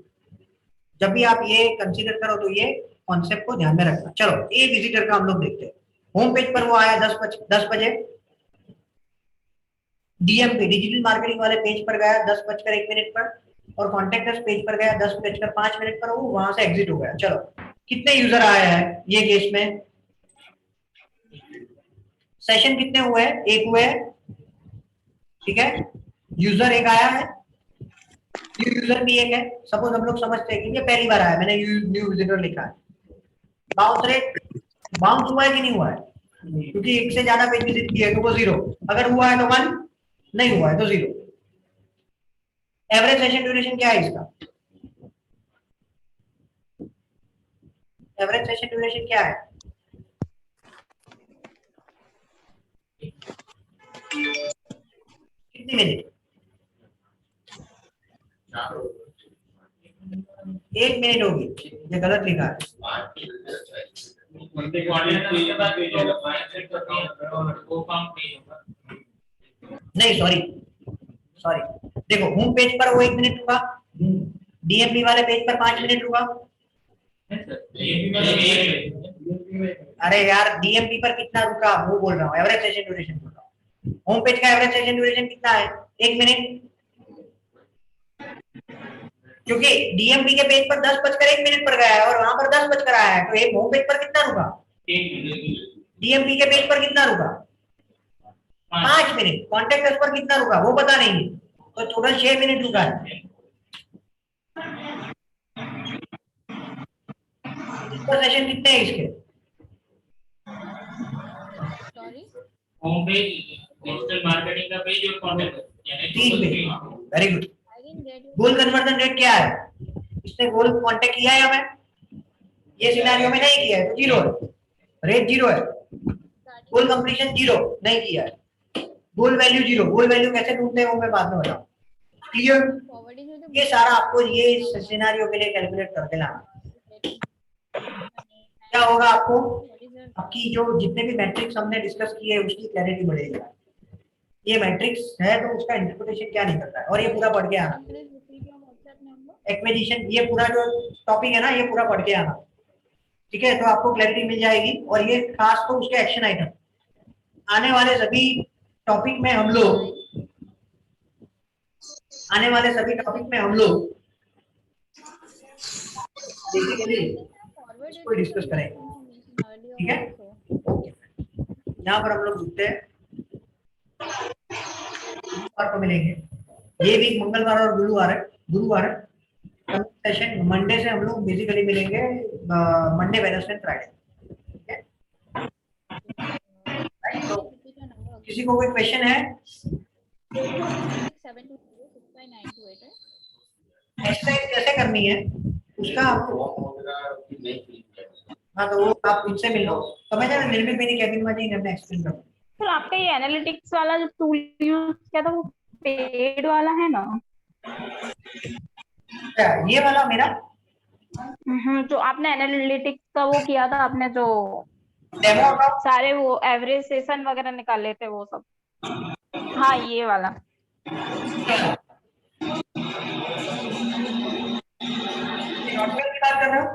जब भी आप ये कंसीडर करो तो ये कॉन्सेप्ट को ध्यान में रखना। चलो ए विजिटर का हम लोग देखते हैं। होम पेज पर वो आया 10 बजे, डीएम पे, डिजिटल मार्केटिंग वाले पेज पर गया 10:01 पर, और कॉन्टेक्ट अस पेज पर गया 10:05 पर, वो वहां से एग्जिट हो गया। चलो कितने यूजर आए हैं ये केस में? सेशन कितने हुए हैं? एक हुए हैं, ठीक है। यूजर एक आया है, न्यू यूजर भी एक है। सपोज हम लोग समझते हैं कि ये पहली बार आया, मैंने न्यू विजिटर लिखा है। बाउंस रेट, बाउंस हुआ है कि नहीं हुआ है? क्योंकि एक से ज्यादा पेज विजिट किया है तो वो 0, अगर हुआ है तो 1, नहीं हुआ है तो 0। एवरेज सेशन ड्यूरेशन क्या है इसका? एवरेज सेशन ड्यूरेशन क्या है? कितनी मिनट? 1 मिनट होगी, ये गलत लिखा है। नहीं सॉरी, देखो होम पेज पर वो 1 मिनट रुका, डीएमपी वाले पेज पर 5 मिनट रुका। अरे यार डीएमपी पर कितना रुका वो बोल रहा हूँ, एवरेज सेशन ड्यूरेशन बोल रहा हूँ। होम पेज का एवरेज सेशन ड्यूरेशन कितना है? 1 मिनट, क्योंकि डीएमपी के पेज पर 10:01 पर गया है और वहां पर 10 बजकर आया है, तो एक होम पेज पर कितना रुका? डीएमपी के पेज पर कितना रुका? 5 मिनट। कॉन्टेक्ट पर कितना रुका वो पता नहीं, तो टोटल 6 मिनट रुका है। इसका सेशन कितने हैं इसके? Sorry? Home page, digital marketing का पेज और कॉन्टेक्ट, यानी 3 page. Very good. I didn't get you. Goal conversion rate क्या है? इसने गोल कांटेक्ट किया है हमें? ये सिनेरियो में नहीं किया है तो 0 है, रेट 0 है। गोल कंप्लीशन 0 नहीं किया है, गोल वैल्यू 0। गोल वैल्यू कैसे ढूंढते हैं वो मैं बाद में बताऊं। क्लियर? Forwarding you the ये सारा आपको ये सिनेरियो के लिए कैलकुलेट करके लाना। क्या होगा आपको? what is your आपकी जो जितने भी मैट्रिक्स हमने डिस्कस किए उसकी क्लैरिटी बढ़ेगी। ये मैट्रिक्स है तो उसका इंटरप्रिटेशन क्या निकलता है, और ये पूरा पढ़ के आना। please repeat your WhatsApp number? Acquisition, ये पूरा जो टॉपिक है ना ये पूरा पढ़ के आना, ठीक है? तो आपको क्लैरिटी मिल जाएगी। और ये खास तो उसके एक्शन आइटम, आने वाले सभी टॉपिक में हम लोग बेसिकली Forward इसको डिस्कस करेंगे, earlier ठीक है? also. ओके, यहाँ पर हम लोग रुकते हैं, गुरुवार को मिलेंगे। ये वीक मंगलवार और गुरुवार है। सेशन मंडे से हम लोग बेसिकली मिलेंगे, मंडे वेडनेसडे फ्राइडे, ठीक है? Right? तो Repeat your number again. किसी को कोई क्वेश्चन है? 7206598, right? एक्सरसाइज कैसे करनी है उसका आपको, हाँ तो वो आप इनसे मिल लो। तो मैं जरा निर्मित मेरी कैबिन में जाएंगे, हमने एक्सप्लेन कर। सर आपका ये एनालिटिक्स वाला जो टूल यूज किया था वो पेड वाला है ना? ये वाला मेरा जो आपने एनालिटिक्स का वो किया था, आपने जो डेमो अकाउंट, सारे वो एवरेज सेशन वगैरह निकाले थे वो सब, हाँ ये वाला। नोटपैड की बात कर रहे हो?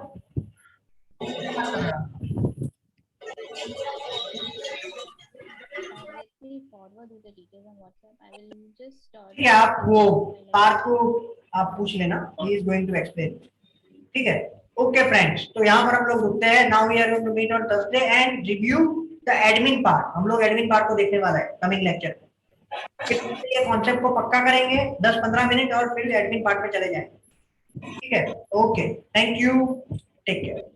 Let me forward you the details on WhatsApp. I will just ठीक है, आप वो पार्थ को आप पूछ लेना, he is going to explain, ठीक है? ओके फ्रेंड्स, तो यहाँ पर हम लोग रुकते हैं। Now we are going to meet on Thursday and review the admin part. हम लोग एडमिन पार्ट को देखने वाला है कमिंग लेक्चर में। ये कॉन्सेप्ट को पक्का करेंगे 10-15 मिनट और फिर एडमिन पार्ट में चले जाएंगे, ठीक है? Okay, thank you, take care.